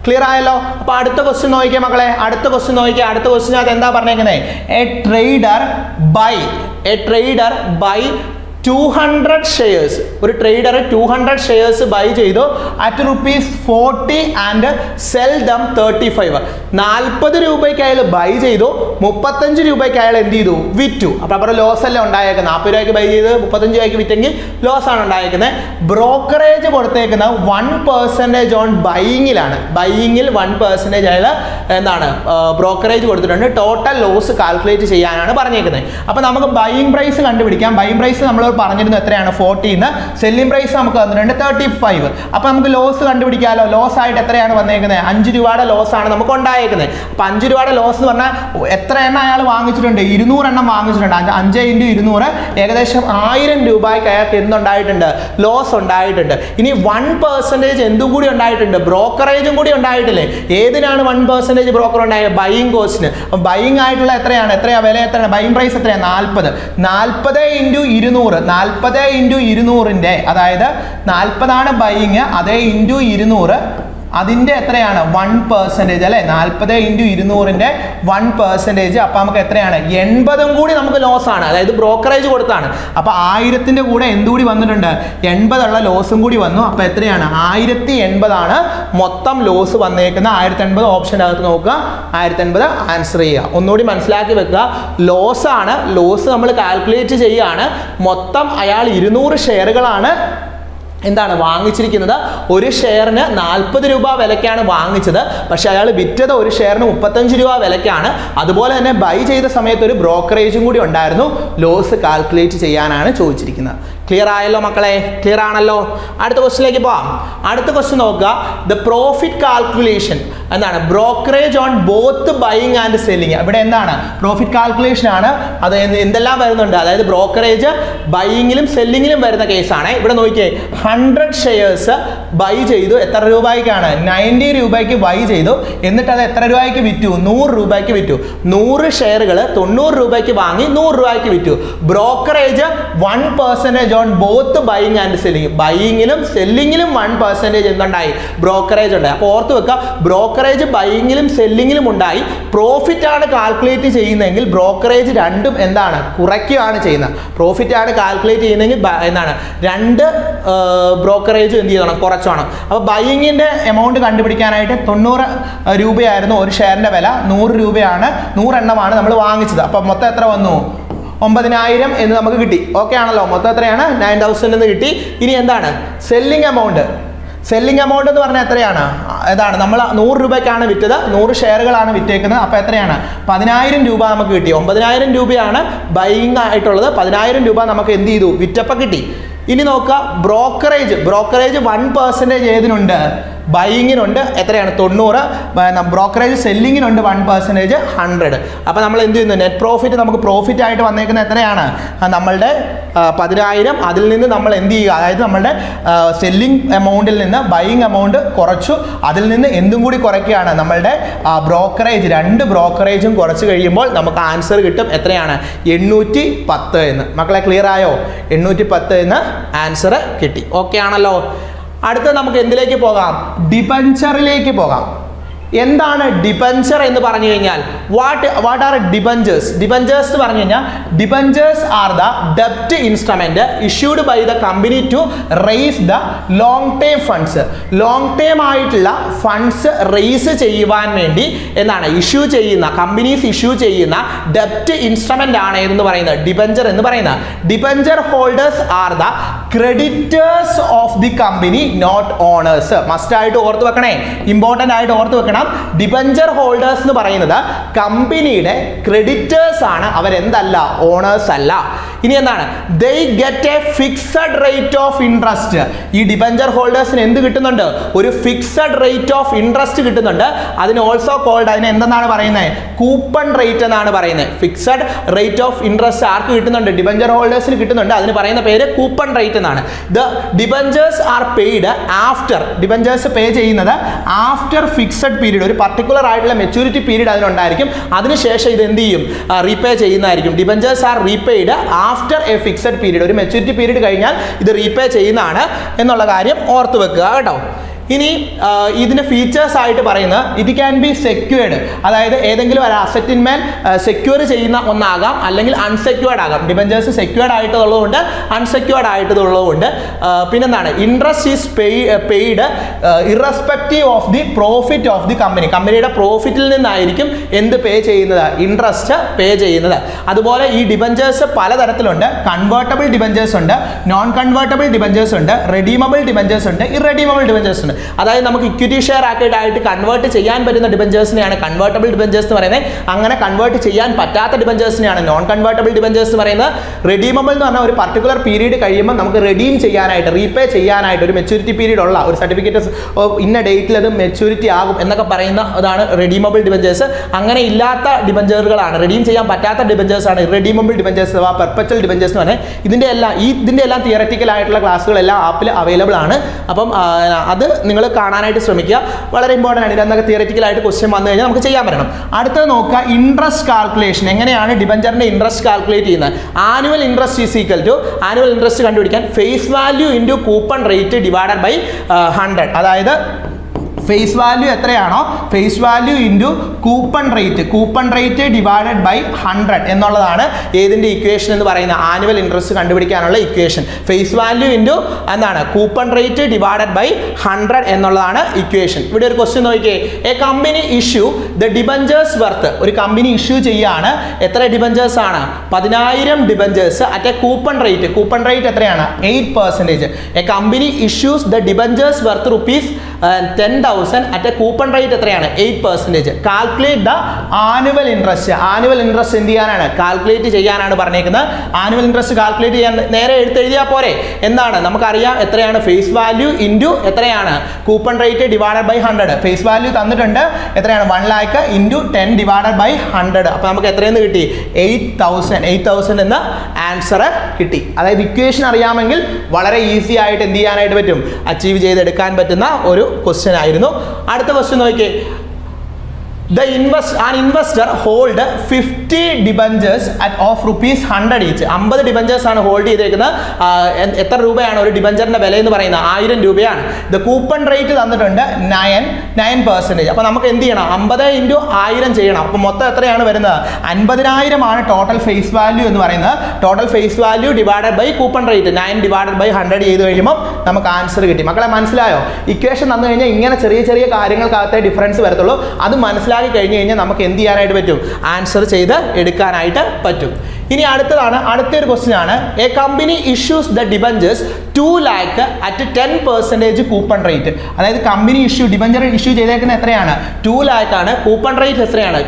ക്ലിയർ ആയല്ലോ? അപ്പൊ അടുത്ത ക്വസ്റ്റ്യൻ നോക്കിയേ മക്കളെ. അടുത്ത ക്വസ്റ്റ്യൻ അത് എന്താ പറഞ്ഞേക്കുന്നത്? A trader buy 200 shares. ഒരു ട്രേഡർ 200 ഷെയർസ് ബൈ ചെയ്തു അറ്റ് ₹40 ആൻഡ് സെൽ ദം 35. 40 രൂപയ്ക്ക് അയാൾ ബൈ ചെയ്തു, 35 രൂപയ്ക്ക് അയാൾ എന്ത് ചെയ്തു? വിറ്റു. അപ്പൊ അവിടെ ലോസ് അല്ലേ ഉണ്ടായേക്കുന്നത്? 40 രൂപയ്ക്ക് ബൈ ചെയ്ത് 35 രൂപയ്ക്ക് വിറ്റെങ്കിൽ ലോസ് ആണ് ഉണ്ടായേക്കുന്നത്. Brokerage കൊടുത്തേക്കുന്ന 1% on ബൈയിങ്ങിലാണ്. ബൈയിങ്ങിൽ 1% അയാൾ എന്താണ് ബ്രോക്കറേജ് കൊടുത്തിട്ടുണ്ട്. ടോട്ടൽ ലോസ് കാൽക്കുലേറ്റ് ചെയ്യാനാണ് പറഞ്ഞേക്കുന്നത്. അപ്പൊ നമുക്ക് ബൈയിങ് പ്രൈസ് കണ്ടുപിടിക്കാം. ബൈയിങ് പ്രൈസ് നമ്മൾ പറഞ്ഞിരുന്നു എത്രയാണ്? 40. സെല്ലിംഗ് പ്രൈസ് നമുക്ക് തന്നിട്ടുണ്ട് 35. അപ്പൊ നമുക്ക് ലോസ് കണ്ടുപിടിക്കാമല്ലോ. ലോസ് ആയിട്ട് എത്രയാണ് വന്നേക്കുന്നത്? 5 രൂപയുടെ ലോസ് ആണ് നമുക്ക് ഉണ്ടായേക്കുന്നത്. അപ്പൊ 5 രൂപയുടെ ലോസ് എന്ന് പറഞ്ഞാൽ എത്ര എണ്ണം അയാൾ വാങ്ങിച്ചിട്ടുണ്ട്? 200 എണ്ണം വാങ്ങിച്ചിട്ടുണ്ട്. 5 × 200 ഏകദേശം 1000 രൂപയ്ക്ക് അയാൾക്ക് എന്തുണ്ടായിട്ടുണ്ട്? ലോസ് ഉണ്ടായിട്ടുണ്ട്. ഇനി 1% എന്തും കൂടി ഉണ്ടായിട്ടുണ്ട്? ബ്രോക്കറേജും കൂടി ഉണ്ടായിട്ടില്ലേ? ഏതിനാണ് 1% ബ്രോക്കർ ഉണ്ടായത്? ബൈയിങ് കോസ്റ്റിന്. ബൈയിങ് ആയിട്ടുള്ള എത്രയാ വില? എത്രയാണ് ബൈയിങ് പ്രൈസ്? എത്രയാണ്? 40. 40 × 200. 40 × 200ന്റെ അതായത് 40 ആണ് ബൈയിങ്, അതേ ഇൻറ്റു 200 അതിന്റെ എത്രയാണ്? 1% അല്ലെ? 40 × 200ന്റെ 1%. അപ്പൊ നമുക്ക് എത്രയാണ്? 80 കൂടി നമുക്ക് ലോസ് ആണ്. അതായത് ബ്രോക്കറേജ് കൊടുത്താണ്. അപ്പൊ 1000ന്റെ കൂടെ എന്തുകൂടി വന്നിട്ടുണ്ട്? 80 ഉള്ള ലോസും കൂടി വന്നു. അപ്പൊ എത്രയാണ്? 1080 ആണ് മൊത്തം ലോസ് വന്നേക്കുന്ന. 1080 ഓപ്ഷൻ്റെ അകത്ത് നോക്കുക. 1080 ആൻസർ ചെയ്യുക. ഒന്നുകൂടി മനസ്സിലാക്കി വെക്കുക. ലോസ് ആണ്. ലോസ് നമ്മൾ കാൽക്കുലേറ്റ് ചെയ്യുകയാണ്. മൊത്തം അയാൾ 200 ഷെയറുകളാണ് എന്താണ് വാങ്ങിച്ചിരിക്കുന്നത്. ഒരു ഷെയറിന് 40 രൂപ വിലക്കാണ് വാങ്ങിച്ചത്. പക്ഷെ അയാൾ വിറ്റത് ഒരു ഷെയറിന് 35 രൂപ വിലക്കാണ്. അതുപോലെ തന്നെ ബൈ ചെയ്ത സമയത്ത് ഒരു ബ്രോക്കറേജും കൂടി ഉണ്ടായിരുന്നു. ലോസ് കാൽക്കുലേറ്റ് ചെയ്യാനാണ് ചോദിച്ചിരിക്കുന്നത്. ക്ലിയർ ആയല്ലോ മക്കളെ? ക്ലിയർ ആണല്ലോ? അടുത്ത ക്വസ്റ്റിലേക്ക് പോവാം. അടുത്ത ക്വസ്റ്റ്യൻ നോക്കുക. ദ പ്രോഫിറ്റ് കാൽക്കുലേഷൻ എന്താണ്? Brokerage on both buying and selling. ഇവിടെ എന്താണ്? പ്രോഫിറ്റ് കാൽക്കുലേഷൻ ആണ്. അത് എന്തെല്ലാം വരുന്നുണ്ട്? അതായത് ബ്രോക്കറേജ് ബൈയിങ്ങിലും സെല്ലിങ്ങിലും വരുന്ന കേസാണ്. ഇവിടെ നോക്കിയേ, 100 ഷെയർസ് ബൈ ചെയ്തു. എത്ര രൂപയ്ക്കാണ്? 90 രൂപയ്ക്ക് ബൈ ചെയ്തു. എന്നിട്ട് അത് എത്ര രൂപയ്ക്ക് വിറ്റു? 100 രൂപയ്ക്ക് വിറ്റു. 100 ഷെയറുകൾ 90 രൂപയ്ക്ക് വാങ്ങി 100 രൂപയ്ക്ക് വിറ്റു. Brokerage 1% on both buying and selling. ബൈയിങ്ങിലും സെല്ലിങ്ങിലും 1% എന്തുണ്ടായി? ബ്രോക്കറേജ് ഉണ്ടായി. അപ്പോൾ ഓർത്ത് വെക്കുക, ബ്രോക്കറേജ് ബൈയിങ്ങിലും സെല്ലിങ്ങിലും ഉണ്ടായി. പ്രോഫിറ്റ് ആണ് കാൽക്കുലേറ്റ് ചെയ്യുന്നതെങ്കിൽ ബ്രോക്കറേജ് രണ്ടും എന്താണ്? കുറയ്ക്കുകയാണ് ചെയ്യുന്നത്. പ്രോഫിറ്റ് ആണ് കാൽക്കുലേറ്റ് ചെയ്യുന്നതെങ്കിൽ എന്താണ്? രണ്ട് ബ്രോക്കറേജ് എന്ത് ചെയ്യണം? കുറച്ചോണം. അപ്പോൾ ബൈയിങ്ങിൻ്റെ എമൗണ്ട് കണ്ടുപിടിക്കാനായിട്ട് 90 രൂപയായിരുന്നു ഒരു ഷെയറിൻ്റെ വില. 100 രൂപയാണ്, 100 എണ്ണമാണ് നമ്മൾ വാങ്ങിച്ചത്. അപ്പോൾ മൊത്തം എത്ര വന്നു? 9000 എന്ന് നമുക്ക് കിട്ടി. ഓക്കെ ആണല്ലോ? മൊത്തം എത്രയാണ്? 9000 എന്ന് കിട്ടി. ഇനി എന്താണ് സെല്ലിംഗ് എമൗണ്ട്? സെല്ലിംഗ് എമൗണ്ട് എന്ന് പറഞ്ഞാൽ എത്രയാണ്? ഇതാണ്, നമ്മൾ 100 രൂപയ്ക്കാണ് വിറ്റത്, 100 ഷെയറുകളാണ് വിറ്റേക്കുന്നത്. അപ്പോൾ എത്രയാണ്? 10000 രൂപ നമുക്ക് കിട്ടി. 9000 രൂപയാണ് ബൈയിങ് ആയിട്ടുള്ളത്. 10000 രൂപ നമുക്ക് എന്ത് ചെയ്തു? വിറ്റപ്പോൾ കിട്ടി. ഇനി നോക്കുക, ബ്രോക്കറേജ് 1% ഏതിനുണ്ട്? ബൈയിങ്ങിനുണ്ട്. എത്രയാണ്? 90. ബ്രോക്കറേജ് സെല്ലിങ്ങിനുണ്ട് 1% 100. അപ്പോൾ നമ്മൾ എന്ത് ചെയ്യുന്നു? നെറ്റ് പ്രോഫിറ്റ് നമുക്ക് പ്രോഫിറ്റ് ആയിട്ട് വന്നേക്കുന്നത് എത്രയാണ്? നമ്മളുടെ 10000. അതിൽ നിന്ന് നമ്മൾ എന്ത് ചെയ്യുക? അതായത് നമ്മളുടെ സെല്ലിംഗ് എമൗണ്ടിൽ നിന്ന് ബൈയിങ് എമൗണ്ട് കുറച്ചു. അതിൽ നിന്ന് എന്തും കൂടി കുറയ്ക്കുകയാണ്? നമ്മളുടെ ബ്രോക്കറേജ്. രണ്ട് ബ്രോക്കറേജും കുറച്ച് കഴിയുമ്പോൾ നമുക്ക് ആൻസർ കിട്ടും. എത്രയാണ്? 810 എന്ന്. മക്കളെ ക്ലിയർ ആയോ? 810 എന്ന് ആൻസർ കിട്ടി. ഓക്കെ ആണല്ലോ? അടുത്ത നമുക്ക് എന്തിലേക്ക് പോകാം? ഡിബഞ്ചറിലേക്ക് പോകാം. എന്താണ് ഡിബഞ്ചർ എന്ന് പറഞ്ഞു കഴിഞ്ഞാൽ? What are debentures? ഡിബഞ്ചേഴ്സ് എന്ന് പറഞ്ഞു കഴിഞ്ഞാൽ ഡിബഞ്ചേഴ്സ് ആർ ദ ഡെപ്റ്റ് instrument issued by the company to raise the long term funds. Long term ആയിട്ടുള്ള ഫണ്ട്സ് റേസ് ചെയ്യുവാൻ വേണ്ടി എന്താണ് ഇഷ്യൂ ചെയ്യുന്ന, കമ്പനീസ് ഇഷ്യൂ ചെയ്യുന്ന ഡെപ്റ്റ് ഇൻസ്ട്രുമെന്റ് ആണ് എന്ന് പറയുന്നത് ഡിബഞ്ചർ എന്ന് പറയുന്നത്. Debenture holders are the creditors of the company, not owners. Must ആയിട്ട് ഓർത്ത് വെക്കണേ, ഇമ്പോർട്ടൻ്റ് ആയിട്ട് ഓർത്ത് വെക്കണം. ഡിബഞ്ചർ ഹോൾഡേഴ്സ് എന്ന് പറയുന്നത് കമ്പനിയുടെ ക്രെഡിറ്റേഴ്സ് ആണ്, അവരെന്തല്ല? ഓണേഴ്സ് അല്ല. ഇനി എന്താണ്? they get a fixed rate of interest. ഈ ഡിബഞ്ചർ ഹോൾഡേഴ്സിന് എന്ത് കിട്ടുന്നുണ്ട്? ഒരു ഫിക്സഡ് റേറ്റ് ഓഫ് ഇൻട്രസ്റ്റ് കിട്ടുന്നുണ്ട്. അതിന് ഓൾസോ കോൾഡ്, അതിന് എന്തെന്നാണ് പറയുന്നത്? കൂപ്പൺ റേറ്റ് എന്നാണ് പറയുന്നത്. ഫിക്സഡ് റേറ്റ് ഓഫ് ഇൻട്രസ്റ്റ് ആർക്ക് കിട്ടുന്നുണ്ട്? ഡിബഞ്ചർ ഹോൾഡേഴ്സിന് കിട്ടുന്നുണ്ട്. അതിന് പറയുന്ന പേര് കൂപ്പൺ റേറ്റ് എന്നാണ്. The debentures are paid after, debentures pay ചെയ്യുന്നത് ആഫ്റ്റർ ഫിക്സഡ് പീരീഡ്, ഒരു പർട്ടിക്കുലർ ആയിട്ടുള്ള മെച്യൂരിറ്റി പീരീഡ് അതിനുണ്ടായിരിക്കും. അതിനുശേഷം ഇത് എന്ത് ചെയ്യും? റീപേ ചെയ്യുന്നതായിരിക്കും. Debentures are repaid after a fixed period, ഒരു മെച്യൂരിറ്റി പീരീഡ് കഴിഞ്ഞാൽ ഇത് റീപേ ചെയ്യുന്നതാണ് എന്നുള്ള കാര്യം ഓർത്ത് വെക്കുക കേട്ടോ. ഇനി ഇതിൻ്റെ ഫീച്ചേഴ്സ് ആയിട്ട് പറയുന്നത് ഇത് ക്യാൻ ബി സെക്യൂർഡ്, അതായത് ഏതെങ്കിലും ഒരു അസറ്റിന്മേൽ സെക്യൂർ ചെയ്യുന്ന ഒന്നാകാം, അല്ലെങ്കിൽ അൺസെക്യൂർഡ് ആകാം. ഡിബഞ്ചേഴ്സ് സെക്യൂർഡ് ആയിട്ടുള്ളതുകൊണ്ട് അൺസെക്യൂർഡ് ആയിട്ടുള്ളതുകൊണ്ട്. പിന്നെന്താണ്? Interest is paid irrespective of the profit of the company, കമ്പനിയുടെ പ്രോഫിറ്റിൽ നിന്നായിരിക്കും എന്ത് പേ ചെയ്യുന്നത്? ഇൻട്രസ്റ്റ് പേ ചെയ്യുന്നത്. അതുപോലെ ഈ ഡിബഞ്ചേഴ്സ് പലതരത്തിലുണ്ട്. കൺവേർട്ടബിൾ ഡിബഞ്ചേഴ്സ് ഉണ്ട്, നോൺ കൺവേർട്ടബിൾ ഡിബഞ്ചേഴ്സ് ഉണ്ട്, റെഡീമബിൾ ഡിബഞ്ചേഴ്സ് ഉണ്ട്, ഇറെഡീമബിൾ ഡിബഞ്ചേഴ്സ് ഉണ്ട്. അതായത് നമുക്ക് ഇക്വിറ്റി ഷെയർ ആയിട്ട് കൺവേർട്ട് ചെയ്യാൻ പറ്റുന്ന ഡിബഞ്ചേഴ്സിനെയാണ് കൺവേർട്ടബിൾ ഡിബഞ്ചേഴ്സ് എന്ന് പറയുന്നത്. അങ്ങനെ കൺവേർട്ട് ചെയ്യാൻ പറ്റാത്ത ഡിബഞ്ചേഴ്സിനെയാണ് നോൺ കൺവേർട്ടബിൾ ഡിബഞ്ചേഴ്സ് എന്ന് പറയുന്നത്. റെഡീമബിൾ എന്ന് പറഞ്ഞാൽ ഒരു പർട്ടിക്കുലർ പീരീഡ് കഴിയുമ്പോൾ നമുക്ക് റെഡീം ചെയ്യാനായിട്ട്, റീപേ ചെയ്യാനായിട്ട് ഒരു മെച്യൂരിറ്റി പീരീഡ് ഉള്ള ഒരു സർട്ടിഫിക്കറ്റ് ഇന്ന ഡേറ്റിൽ അത് മെച്യൂരിറ്റി ആകും എന്നൊക്കെ പറയുന്ന അതാണ് റെഡീമബിൾ ഡിബഞ്ചേഴ്സ്. അങ്ങനെ ഇല്ലാത്ത ഡിബഞ്ചറുകളാണ്, റെഡീം ചെയ്യാൻ പറ്റാത്ത ഡിബഞ്ചേഴ്സ് ആണ് ഇറെഡീമബിൾ ഡിബഞ്ചേഴ്സ് അഥവാ പെർപ്പച്വൽ ഡിബഞ്ചേഴ്സ് എന്ന് പറഞ്ഞാൽ. ഇതിൻ്റെ എല്ലാം തിയററ്റിക്കൽ ആയിട്ടുള്ള ക്ലാസ്സുകളെല്ലാം ആപ്പിൽ അവൈലബിൾ ആണ്. അപ്പം അത് നിങ്ങൾ കാണാനായിട്ട് ശ്രമിക്കുക. വളരെ ഇമ്പോർട്ടൻ്റ് ആണ്. ഇതിനൊക്കെ തിയററ്റിക്കലായിട്ട് ക്വസ്റ്റ്യൻ വന്നു കഴിഞ്ഞാൽ നമുക്ക് ചെയ്യാൻ പറ്റണം. അടുത്തത് നോക്കുക, ഇൻട്രസ്റ്റ് കാൽക്കുലേഷൻ. എങ്ങനെയാണ് ഡിബഞ്ചറിന്റെ ഇൻട്രസ്റ്റ് കാൽക്കുലേറ്റ് ചെയ്യുന്നത്? Annual interest is equal to, annual interest കണ്ടുപിടിക്കാൻ face value into coupon rate divided by 100. അതായത് ഫേസ് വാല്യൂ എത്രയാണോ, face value into coupon rate divided by 100 എന്നുള്ളതാണ് ഏതിൻ്റെ ഇക്വേഷൻ എന്ന് പറയുന്നത്? ആനുവൽ ഇൻട്രസ്റ്റ് കണ്ടുപിടിക്കാനുള്ള ഇക്വേഷൻ. ഫേസ് വാല്യൂ ഇൻറ്റു എന്താണ്? കൂപ്പൺ റേറ്റ് ഡിവൈഡഡ് ബൈ 100 എന്നുള്ളതാണ് ഇക്വേഷൻ. ഇവിടെ ഒരു ക്വസ്റ്റ്യൻ നോക്കിയേ. A company issue the debentures worth, ഒരു കമ്പനി ഇഷ്യൂ ചെയ്യാണ്. എത്ര ഡിബഞ്ചേഴ്സ് ആണ്? 10,000 debentures at A coupon rate എത്രയാണ്? 8%. A company issues the debentures worth rupees 10,000 at a coupon rate എത്രയാണ്? 8%. Calculate the annual interest. Annual interest എന്ത് ചെയ്യാനാണ്? കാൽക്കുലേറ്റ് ചെയ്യാനാണ് പറഞ്ഞേക്കുന്നത്. ആനുവൽ ഇൻട്രസ്റ്റ് കാൽക്കുലേറ്റ് ചെയ്യാൻ നേരെ എഴുതിയാൽ പോരെ? എന്താണ്? നമുക്കറിയാം എത്രയാണ്? ഫേസ് വാല്യൂ ഇൻറ്റു എത്രയാണ്? Coupon rate divided by 100. Face value തന്നിട്ടുണ്ട് എത്രയാണ്? 1 lakh ഇൻറ്റു 10 ഡിവൈഡഡ് ബൈ 100. അപ്പോൾ നമുക്ക് എത്രയെന്ന് കിട്ടി? 8,000 എന്ന ആൻസർ കിട്ടി. അതായത് ഇക്വേഷൻ അറിയാമെങ്കിൽ വളരെ ഈസി ആയിട്ട് എന്ത് ചെയ്യാനായിട്ട് പറ്റും? അച്ചീവ് ചെയ്തെടുക്കാൻ പറ്റുന്ന ഒരു ക്വസ്റ്റ്യൻ ആയിരുന്നു. അടുത്ത ക്വസ്റ്റ്യൻ നോക്കിയേ. An investor hold 50 debentures of rupees 100 each. 50 debentures ആണ് ഹോൾഡ് ചെയ്തേക്കുന്നത്. എത്ര രൂപയാണ് ഒരു ഡിബഞ്ചറിന്റെ വില എന്ന് പറയുന്നത്? 1000 രൂപയാണ്. ദ കൂപ്പൺ റേറ്റ് തന്നിട്ടുണ്ട് 9%. അപ്പോൾ നമുക്ക് എന്ത് ചെയ്യണം? 50 × 1000 ചെയ്യണം. അപ്പോൾ മൊത്തം എത്രയാണ് വരുന്നത്? 50,000 ആണ് ടോട്ടൽ ഫേസ് വാല്യൂ എന്ന് പറയുന്നത്. Total face value divided by coupon rate 9 divided by 100 ചെയ്ത് കഴിയുമ്പോൾ നമുക്ക് ആൻസർ കിട്ടി. മക്കളെ മനസ്സിലായോ? ഇക്വേഷൻ തന്നു കഴിഞ്ഞാൽ ഇങ്ങനെ ചെറിയ ചെറിയ കാര്യങ്ങൾക്കകത്തെ ഡിഫറൻസ് വരത്തുള്ളൂ. അത് മനസ്സിലാക്കി കഴിഞ്ഞ് കഴിഞ്ഞാൽ നമുക്ക് എന്ത് ചെയ്യാനായിട്ട് പറ്റും? ആൻസർ ചെയ്ത് എടുക്കാനായിട്ട് പറ്റും. ഇനി അടുത്തൊരു ക്വസ്റ്റ്യൻ ആണ്. A company issues the debentures 2 lakh at 10% coupon rate. അതായത് കമ്പനി ഡിബഞ്ചർ ഇഷ്യൂ ചെയ്തേക്കുന്ന എത്രയാണ്? 2 lakh ആണ്. കൂപ്പൺ റേറ്റ് എത്രയാണ്?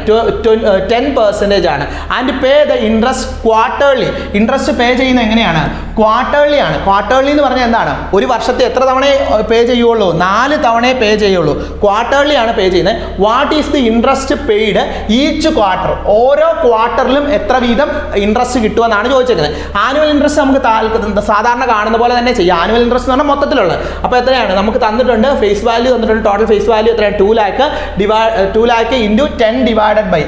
10% ആണ്. And pay the interest quarterly. Interest pay ചെയ്യുന്നത് എങ്ങനെയാണ്? ക്വാർട്ടർലി ആണ്. ക്വാർട്ടർലി എന്ന് പറഞ്ഞാൽ എന്താണ്? ഒരു വർഷത്തെ എത്ര തവണ പേ ചെയ്യുള്ളൂ? 4 തവണയെ പേ ചെയ്യുള്ളൂ. ക്വാർട്ടർലി ആണ് പേ ചെയ്യുന്നത്. What is the interest paid each quarter? ഓരോ ക്വാർട്ടറിലും എത്ര വീതം ഇൻട്രസ്റ്റ് കിട്ടുമെന്നാണ് ചോദിച്ചിരിക്കുന്നത്. ആനുവൽ ഇൻട്രസ്റ്റ് നമുക്ക് സാധാരണ കാണുന്ന പോലെ തന്നെ ചെയ്യാം. ആനുവൽ ഇൻട്രസ്റ്റ് എന്ന് പറഞ്ഞാൽ മൊത്തത്തിലുള്ളത്. അപ്പോൾ എത്രയാണ്? നമുക്ക് തന്നിട്ടുണ്ട് ഫേസ് വാല്യൂ തന്നിട്ടുണ്ട്. ടോട്ടൽ ഫേസ് വാല്യൂ എത്രയാണ്? 2 lakh into 10 divided by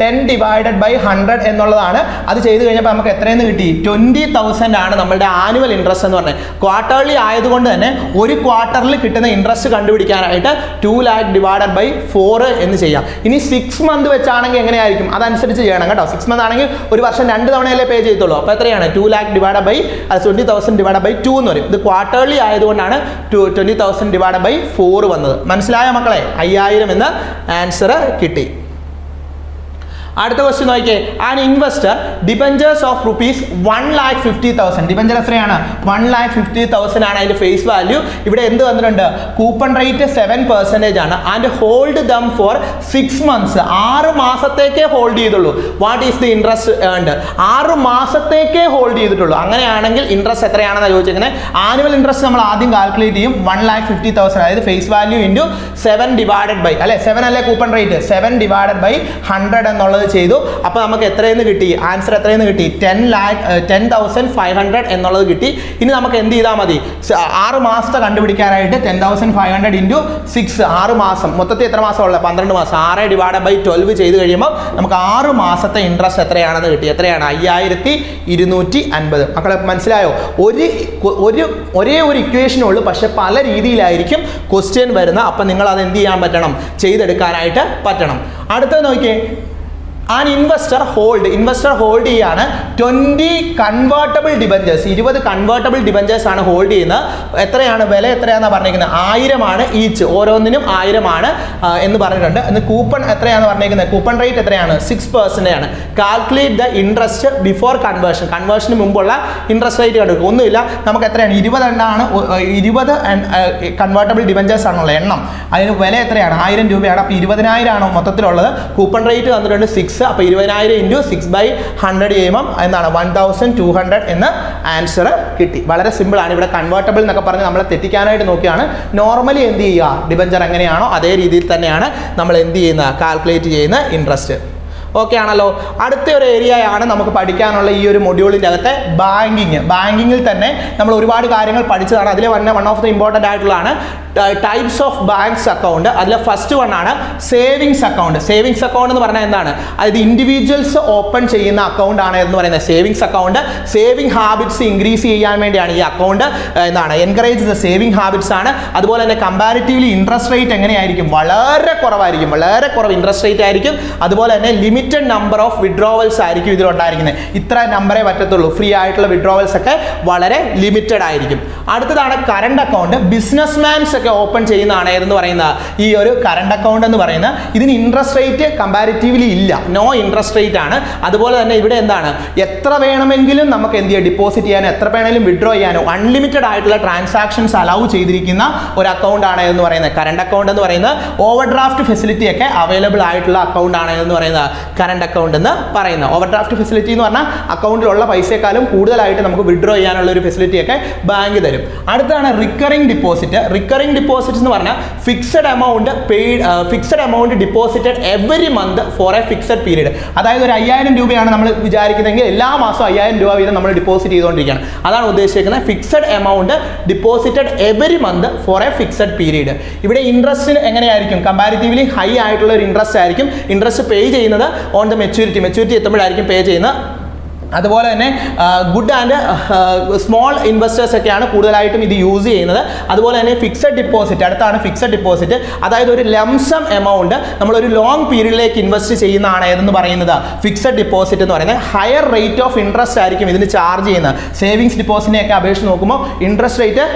10 divided by 100 എന്നുള്ളതാണ്. അത് ചെയ്ത് കഴിഞ്ഞപ്പോൾ നമുക്ക് എത്രയെന്ന് കിട്ടി? 20,000 ആണ് നമ്മളുടെ ആനുവൽ ഇൻട്രസ്റ്റ് എന്ന് പറഞ്ഞത്. ക്വാർട്ടർലി ആയതുകൊണ്ട് തന്നെ ഒരു ക്വാർട്ടറിൽ കിട്ടുന്ന ഇൻട്രസ്റ്റ് കണ്ടുപിടിക്കാനായിട്ട് 2 lakh ഡിവൈഡഡ് ബൈ 4 എന്ന് ചെയ്യാം. ഇനി 6 month വെച്ചാണെങ്കിൽ എങ്ങനെയായിരിക്കും? അതനുസരിച്ച് ചെയ്യണം കേട്ടോ. 6 month ആണെങ്കിൽ ഒരു വർഷം 2 തവണയല്ലേ പേ ചെയ്യത്തുള്ളൂ. അപ്പോൾ എത്രയാണ്? 2 lakh divide by 20,000 divide by 2 എന്ന് പറയും. ഇത് ക്വാർട്ടർലി ആയതുകൊണ്ടാണ് 20,000 ഡിവൈഡ് ബൈ 4 വന്നത്. മനസ്സിലായ മക്കളെ? 5000 എന്ന ആൻസർ കിട്ടി. അടുത്ത ക്വസ്റ്റ്യൻ നോക്കിയേ, an investor debentures of rupees 1,50,000. Debenture എത്രയാണ്? 1,50,000 ആണ് അതിന്റെ ഫേസ് വാല്യൂ. ഇവിടെ എന്ത് വന്നിട്ടുണ്ട്? കൂപ്പൺ റേറ്റ് 7% ആണ്. And hold them for 6 months. 6 മാസത്തേക്കേ ഹോൾഡ് ചെയ്തുള്ളൂ. What is the interest earned? 6 മാസത്തേക്കേ ഹോൾഡ് ചെയ്തിട്ടുള്ളൂ. അങ്ങനെയാണെങ്കിൽ ഇൻട്രസ്റ്റ് എത്രയാണെന്ന് ചോദിച്ചിരിക്കുന്നത്. ആനുവൽ ഇൻട്രസ്റ്റ് നമ്മൾ ആദ്യം കാൽക്കുലേറ്റ് ചെയ്യും. 1,50,000 അതായത് face value into 7 divided by, അല്ലെ 7 അല്ലേ കൂപ്പൺ റേറ്റ്, 7 ഡിവൈഡഡ് ബൈ 100 എന്നുള്ളത് ചെയ്തു. അപ്പോൾ നമുക്ക് എത്രയെന്ന് കിട്ടി? ആൻസർ എത്രയെന്ന് കിട്ടി? 10,500 എന്നുള്ളത് കിട്ടി. ഇനി നമുക്ക് എന്ത് ചെയ്താൽ മതി? 6 മാസത്തെ കണ്ടുപിടിക്കാനായിട്ട് 10,500 ഇൻറ്റു 6, 6 മാസം മൊത്തത്തിൽ എത്ര മാസം ഉള്ളത്? 12 മാസം. 6 ഡിവൈഡ് ബൈ 12 ചെയ്ത് കഴിയുമ്പോൾ നമുക്ക് 6 മാസത്തെ ഇൻട്രസ്റ്റ് എത്രയാണെന്ന് കിട്ടി. എത്രയാണ്? 5,250. മക്കളെ മനസ്സിലായോ? ഒരേ ഒരു ഇക്വേഷനുള്ളൂ, പക്ഷെ പല രീതിയിലായിരിക്കും ക്വസ്റ്റ്യൻ വരുന്നത്. അപ്പം നിങ്ങൾ അത് എന്ത് ചെയ്യാൻ പറ്റണം? ചെയ്തെടുക്കാനായിട്ട് പറ്റണം. അടുത്തത് നോക്കിയേ, ആൻ ഇൻവെസ്റ്റർ ഹോൾഡ് ചെയ്യാണ് 20 കൺവേർട്ടബിൾ ഡിബഞ്ചേഴ്സ്. 20 കൺവേർട്ടബിൾ ഡിബഞ്ചേഴ്സ് ആണ് ഹോൾഡ് ചെയ്യുന്നത്. എത്രയാണ് വില? എത്രയാണെന്ന് പറഞ്ഞിരിക്കുന്നത്? 1000 ആണ് ഈച്ച്, ഓരോന്നിനും 1000 ആണ് എന്ന് പറഞ്ഞിട്ടുണ്ട്. ഇന്ന് കൂപ്പൺ എത്രയാണെന്ന് പറഞ്ഞിരിക്കുന്നത്? കൂപ്പൺ റേറ്റ് എത്രയാണ്? 6% ആണ്. കാൽക്കുലേറ്റ് ദ ഇൻട്രസ്റ്റ് ബിഫോർ കൺവേർഷന് മുമ്പുള്ള ഇൻട്രസ്റ്റ് റേറ്റ് കണ്ടുപിടിക്കും. ഒന്നുമില്ല, നമുക്ക് എത്രയാണ്? 20 എണ്ണമാണ്. 20 കൺവേർട്ടബിൾ ഡിബഞ്ചേഴ്സ് ആണുള്ള എണ്ണം. അതിന് വില എത്രയാണ്? 1000 രൂപയാണ്. അപ്പോൾ 20,000 ആണോ മൊത്തത്തിലുള്ളത്? കൂപ്പൺ റേറ്റ് തന്നിട്ടുണ്ട് 6. അപ്പോൾ 20,000 ഇൻറ്റു 6/100 ചെയ്യുമ്പം എന്താണ്? 1,200 എന്ന് ആൻസർ കിട്ടി. വളരെ സിമ്പിൾ ആണ്. ഇവിടെ കൺവേർട്ടബിൾ എന്നൊക്കെ പറഞ്ഞ് നമ്മളെ തെറ്റിക്കാനായിട്ട് നോക്കിയാണ്. നോർമലി എന്ത് ചെയ്യുക? ഡിബഞ്ചർ എങ്ങനെയാണോ അതേ രീതിയിൽ തന്നെയാണ് നമ്മൾ എന്ത് ചെയ്യുന്നത്? കാൽക്കുലേറ്റ് ചെയ്യുന്ന ഇൻട്രസ്റ്റ്. ഓക്കെ ആണല്ലോ. അടുത്ത ഒരു ഏരിയയാണ് നമുക്ക് പഠിക്കാനുള്ള ഈ ഒരു മൊഡ്യൂളിൻ്റെ അകത്തെ ബാങ്കിങ്. ബാങ്കിങ്ങിൽ തന്നെ നമ്മൾ ഒരുപാട് കാര്യങ്ങൾ പഠിച്ചതാണ്. അതിൽ വൺ ഓഫ് ദി ഇമ്പോർട്ടൻ്റ് ആയിട്ടുള്ളതാണ് ടൈപ്സ് ഓഫ് ബാങ്ക്സ് അക്കൗണ്ട്. അതിൽ ഫസ്റ്റ് വൺ ആണ് സേവിങ്സ് അക്കൗണ്ട്. സേവിങ്സ് അക്കൗണ്ട് എന്ന് പറഞ്ഞാൽ എന്താണ്? അതായത് ഇൻഡിവിജ്വൽസ് ഓപ്പൺ ചെയ്യുന്ന അക്കൗണ്ട് ആണ് എന്ന് പറയുന്നത് savings account. Saving habits increase ചെയ്യാൻ വേണ്ടിയാണ് ഈ അക്കൗണ്ട് എന്താണ് എൻകറേജ് ദ സേവിങ് ഹാബിറ്റ്സ് ആണ്. അതുപോലെ തന്നെ കമ്പാരിറ്റീവ്ലി ഇൻട്രസ്റ്റ് റേറ്റ് എങ്ങനെയായിരിക്കും? വളരെ കുറവായിരിക്കും, വളരെ കുറവ് ഇൻട്രസ്റ്റ് റേറ്റ് ആയിരിക്കും. അതുപോലെ തന്നെ ലിമിറ്റഡ് നമ്പർ ഓഫ് വിഡ്രോവൽസ് ആയിരിക്കും ഇതിലുണ്ടായിരിക്കുന്നത്. ഇത്ര നമ്പറേ പറ്റത്തുള്ളൂ. ഫ്രീ ആയിട്ടുള്ള വിഡ്രോവൽസ് ഒക്കെ വളരെ ലിമിറ്റഡ് ആയിരിക്കും. അടുത്തതാണ് കറണ്ട് അക്കൗണ്ട്. ബിസിനസ് മാൻസ് ഒക്കെ ഓപ്പൺ ചെയ്യുന്നതാണ് എന്ന് പറയുന്ന ഈ ഒരു കറണ്ട് അക്കൗണ്ട് എന്ന് പറയുന്നത്. ഇതിന് ഇൻട്രസ്റ്റ് റേറ്റ് കമ്പാരിറ്റീവ്ലി ഇല്ല, നോ ഇൻട്രസ്റ്റ് റേറ്റ് ആണ്. അതുപോലെ തന്നെ ഇവിടെ എന്താണ്? എത്ര വേണമെങ്കിലും നമുക്ക് എന്ത് ചെയ്യാം? ഡിപ്പോസിറ്റ് ചെയ്യാനോ എത്ര വേണമെങ്കിലും വിഡ്രോ ചെയ്യാനോ അൺലിമിറ്റഡ് ആയിട്ടുള്ള ട്രാൻസാക്ഷൻസ് അലൗ ചെയ്തിരിക്കുന്ന ഒരു അക്കൗണ്ട് ആണ് എന്ന് പറയുന്നത് കറണ്ട് അക്കൗണ്ട് എന്ന് പറയുന്നത്. ഓവർ ഡ്രാഫ്റ്റ് ഫെസിലിറ്റി ഒക്കെ അവൈലബിൾ ആയിട്ടുള്ള അക്കൗണ്ട് ആണ് എന്ന് പറയുന്നത് കറണ്ട് അക്കൗണ്ട് എന്ന് പറയുന്നത്. ഓവർ ഡ്രാഫ്റ്റ് ഫെസിലിറ്റി എന്ന് പറഞ്ഞാൽ അക്കൗണ്ടിലുള്ള പൈസയെക്കാളും കൂടുതലായിട്ട് നമുക്ക് വിഡ്രോ ചെയ്യാനുള്ള ഒരു ഫെസിലിറ്റി ഒക്കെ ബാങ്ക് തരും. അടുത്താണ് റിക്കറിംഗ് ഡിപ്പോസിറ്റ്. റിക്കറിംഗ് ഡിപ്പോസിറ്റ് എന്ന് പറഞ്ഞാൽ fixed amount deposited every month for a fixed period. അതായത് ഒരു 5,000 രൂപയാണ് നമ്മൾ വിചാരിക്കുന്നതെങ്കിൽ എല്ലാ മാസവും 5,000 രൂപ വീതം നമ്മൾ ഡിപ്പോസിറ്റ് ചെയ്തുകൊണ്ടിരിക്കുകയാണ്. അതാണ് ഉദ്ദേശിക്കുന്നത് fixed amount deposited every month for a fixed period. ഇവിടെ ഇൻട്രസ്റ്റ് എങ്ങനെയായിരിക്കും? കമ്പാരിറ്റീവ്ലി ഹൈ ആയിട്ടുള്ള ഒരു ഇൻട്രസ്റ്റ് ആയിരിക്കും. ഇൻട്രസ്റ്റ് പേ ചെയ്യുന്നത് ഓൺ ദ മെച്യൂരിറ്റി എത്തുമ്പോഴായിരിക്കും പേ ചെയ്യുന്നത്. അതുപോലെ തന്നെ ഗുഡ് ആൻഡ് സ്മോൾ ഇൻവെസ്റ്റേഴ്സ് ഒക്കെയാണ് കൂടുതലായിട്ടും ഇത് യൂസ് ചെയ്യുന്നത്. അതുപോലെ തന്നെ ഫിക്സഡ് ഡിപ്പോസിറ്റ്, അടുത്താണ് ഫിക്സഡ് ഡിപ്പോസിറ്റ്. അതായത് ഒരു ലംസം എമൗണ്ട് നമ്മളൊരു ലോങ് പീരീഡിലേക്ക് ഇൻവെസ്റ്റ് ചെയ്യുന്നതാണ് ഏതെന്ന് പറയുന്നത് ഫിക്സഡ് ഡിപ്പോസിറ്റ് എന്ന് പറയുന്നത്. ഹയർ റേറ്റ് ഓഫ് ഇൻട്രസ്റ്റ് ആയിരിക്കും ഇതിന് ചാർജ് ചെയ്യുന്നത്. സേവിങ്സ് ഡിപ്പോസിറ്റിനെയൊക്കെ അപേക്ഷിച്ച് നോക്കുമ്പോൾ ഇൻട്രസ്റ്റ് റേറ്റ്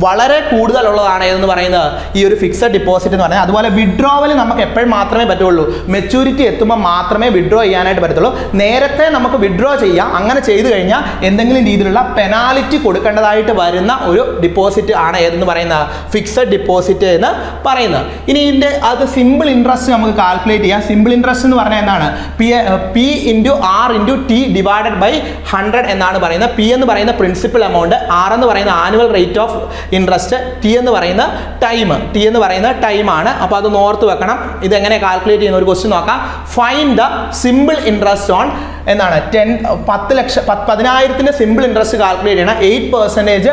വളരെ കൂടുതലുള്ളതാണ് എന്ന് പറയുന്നത് ഈ ഒരു ഫിക്സഡ് ഡിപ്പോസിറ്റ് എന്ന് പറയുന്നത്. അതുപോലെ വിഡ്രോവൽ നമുക്ക് എപ്പോഴും മാത്രമേ പറ്റുള്ളൂ, മെച്യൂരിറ്റി എത്തുമ്പോൾ മാത്രമേ വിഡ്രോ ചെയ്യാനായിട്ട് പറ്റത്തുള്ളൂ. നേരത്തെ നമുക്ക് വിഡ്രോ ചെയ്യാം. അങ്ങനെ ചെയ്തു കഴിഞ്ഞാൽ എന്തെങ്കിലും രീതിയിലുള്ള പെനാലിറ്റി കൊടുക്കേണ്ടതായിട്ട് വരുന്ന ഒരു ഡിപ്പോസിറ്റ് ആണ് ഏതെന്ന് പറയുന്നത് ഫിക്സഡ് ഡിപ്പോസിറ്റ് എന്ന് പറയുന്നത്. ഇനി ഇതിൻ്റെ അത് സിമ്പിൾ ഇൻട്രസ്റ്റ് നമുക്ക് കാൽക്കുലേറ്റ് ചെയ്യാം. സിമ്പിൾ ഇൻട്രസ്റ്റ് എന്ന് പറഞ്ഞാൽ എന്താണ്? P into R into T divided by 100 എന്നാണ് പറയുന്നത്. പി എന്ന് പറയുന്ന പ്രിൻസിപ്പൽ എമൗണ്ട്, ആർ എന്ന് പറയുന്ന annual rate of interest, T എന്ന് പറയുന്ന ടൈമാണ്. അപ്പോൾ അത് ഓർത്ത് വെക്കണം. ഇതെങ്ങനെ കാൽക്കുലേറ്റ് ചെയ്യുന്ന ഒരു ക്വസ്റ്റ്യൻ നോക്കാം. Find the simple interest on എന്താണ് 10,000 സിമ്പിൾ ഇൻട്രസ്റ്റ് കാൽക്കുലേറ്റ് ചെയ്യണം. 8%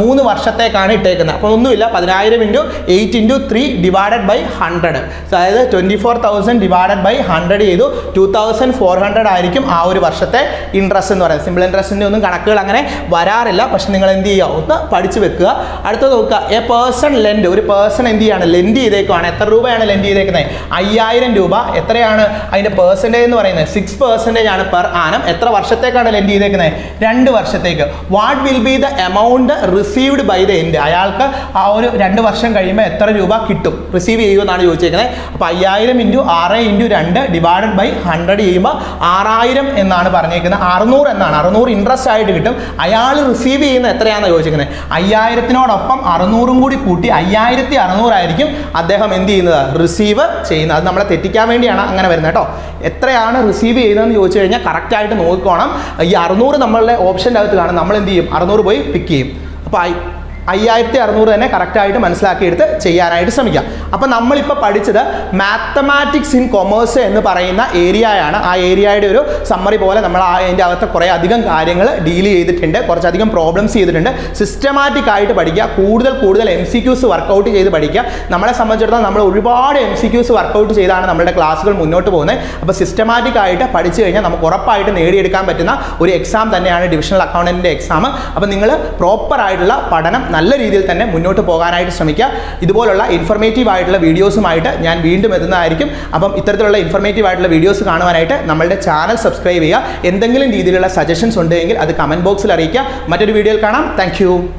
3 വർഷത്തേക്കാണ് ഇട്ടേക്കുന്നത്. അപ്പോൾ ഒന്നുമില്ല, 10,000 ഇൻറ്റു 8 ഇൻറ്റു 3 ഡിവൈഡഡ് ബൈ 100, അതായത് 24,000 ഡിവൈഡഡ് ബൈ 100 ചെയ്തു 2,400 ആയിരിക്കും ആ ഒരു വർഷത്തെ ഇൻട്രസ്റ്റ് എന്ന് പറയുന്നത്. സിമ്പിൾ ഇൻട്രസ്റ്റിൻ്റെ ഒന്നും കണക്കുകൾ അങ്ങനെ വരാറില്ല, പക്ഷെ നിങ്ങൾ എന്ത് ചെയ്യുക? ഒന്ന് പഠിച്ചു വെക്കുക. അടുത്തത് നോക്കുക. എ പേഴ്സൺ ലെൻഡ്, ഒരു പേഴ്സൺ എന്ത് ചെയ്യാണ്? ലെൻഡ് ചെയ്തേക്കുവാണ്. എത്ര രൂപയാണ് ലെൻഡ് ചെയ്തേക്കുന്നത്? 5,000 രൂപ. എത്രയാണ് അതിൻ്റെ പെർസെൻറ്റേജ് എന്ന് പറയുന്നത്? 6% ആണ് പെർ ആനം. എത്ര വർഷത്തേക്കാണ് ലെൻഡ് ചെയ്തേക്കുന്നത്? 2 വർഷത്തേക്ക്. What will be the amount received by the end? അയാൾക്ക് ആ ഒരു 2 വർഷം കഴിയുമ്പോൾ എത്ര രൂപ കിട്ടും, റിസീവ് ചെയ്യുമെന്നാണ് ചോദിച്ചേക്കുന്നത്. അപ്പോൾ 5000 × 6 × 2 ഡിവൈഡഡ് ബൈ 100 ചെയ്യുമ്പോൾ 6000 എന്നാണ് പറഞ്ഞേക്കുന്നത്. 600 എന്നാണ്, 600 ഇൻട്രസ്റ്റ് ആയിട്ട് കിട്ടും. അയാൾ റിസീവ് ചെയ്യുന്ന എത്രയാണെന്ന് ചോദിച്ചിരിക്കുന്നത്? 5000-നോടൊപ്പം 600 കൂടി കൂട്ടി 5600 ആയിരിക്കും അദ്ദേഹം എന്ത് ചെയ്യുന്നത്? റിസീവ് ചെയ്യുന്നത്. അത് നമ്മളെ തെറ്റിക്കാൻ വേണ്ടിയാണ് അങ്ങനെ വരുന്നത് കേട്ടോ. എത്രയാണ് റിസീവ് ചെയ്യുന്നതെന്ന് ചോദിച്ചു കഴിഞ്ഞാൽ കറക്റ്റായിട്ട് നോക്കണം. ഈ 600 നമ്മളുടെ ഓപ്ഷൻ്റെ അകത്ത് കാണും. നമ്മൾ എന്ത് ചെയ്യും? 600 പോയി പിക്ക് ചെയ്യും. അപ്പോൾ 5600 തന്നെ കറക്റ്റായിട്ട് മനസ്സിലാക്കിയെടുത്ത് ചെയ്യാനായിട്ട് ശ്രമിക്കാം. അപ്പോൾ നമ്മളിപ്പോൾ പഠിച്ചത് മാത്തമാറ്റിക്സ് ഇൻ കൊമേഴ്സ് എന്ന് പറയുന്ന ഏരിയയാണ്. ആ ഏരിയയുടെ ഒരു സമ്മറി പോലെ നമ്മൾ അതിൻ്റെ അകത്ത് കുറേ അധികം കാര്യങ്ങൾ ഡീൽ ചെയ്തിട്ടുണ്ട്, കുറച്ചധികം പ്രോബ്ലംസ് ചെയ്തിട്ടുണ്ട്. സിസ്റ്റമാറ്റിക് ആയിട്ട് പഠിക്കുക, കൂടുതൽ MCQs വർക്കൗട്ട് ചെയ്ത് പഠിക്കുക. നമ്മളെ സംബന്ധിച്ചിടത്തോളം നമ്മൾ ഒരുപാട് MCQs വർക്കൗട്ട് ചെയ്താണ് നമ്മുടെ ക്ലാസ്സുകൾ മുന്നോട്ട് പോകുന്നത്. അപ്പോൾ സിസ്റ്റമാറ്റിക് ആയിട്ട് പഠിച്ചു കഴിഞ്ഞാൽ നമുക്ക് ഉറപ്പായിട്ട് നേടിയെടുക്കാൻ പറ്റുന്ന ഒരു എക്സാം തന്നെയാണ് ഡിവിഷണൽ അക്കൗണ്ടൻറ്റിൻ്റെ എക്സാം. അപ്പോൾ നിങ്ങൾ പ്രോപ്പറായിട്ടുള്ള പഠനം നല്ല രീതിയിൽ തന്നെ മുന്നോട്ട് പോകാനായിട്ട് ശ്രമിക്കുക. ഇതുപോലുള്ള ഇൻഫർമേറ്റീവ് ആയിട്ടുള്ള വീഡിയോസുമായിട്ട് ഞാൻ വീണ്ടും എത്തുന്നതായിരിക്കും. അപ്പം ഇത്തരത്തിലുള്ള ഇൻഫർമേറ്റീവ് ആയിട്ടുള്ള വീഡിയോസ് കാണുവാനായിട്ട് നമ്മളുടെ ചാനൽ സബ്സ്ക്രൈബ് ചെയ്യുക. എന്തെങ്കിലും രീതിയിലുള്ള സജഷൻസ് ഉണ്ടെങ്കിൽ അത് കമൻറ്റ് ബോക്സിൽ അറിയിക്കുക. മറ്റൊരു വീഡിയോയിൽ കാണാം. താങ്ക്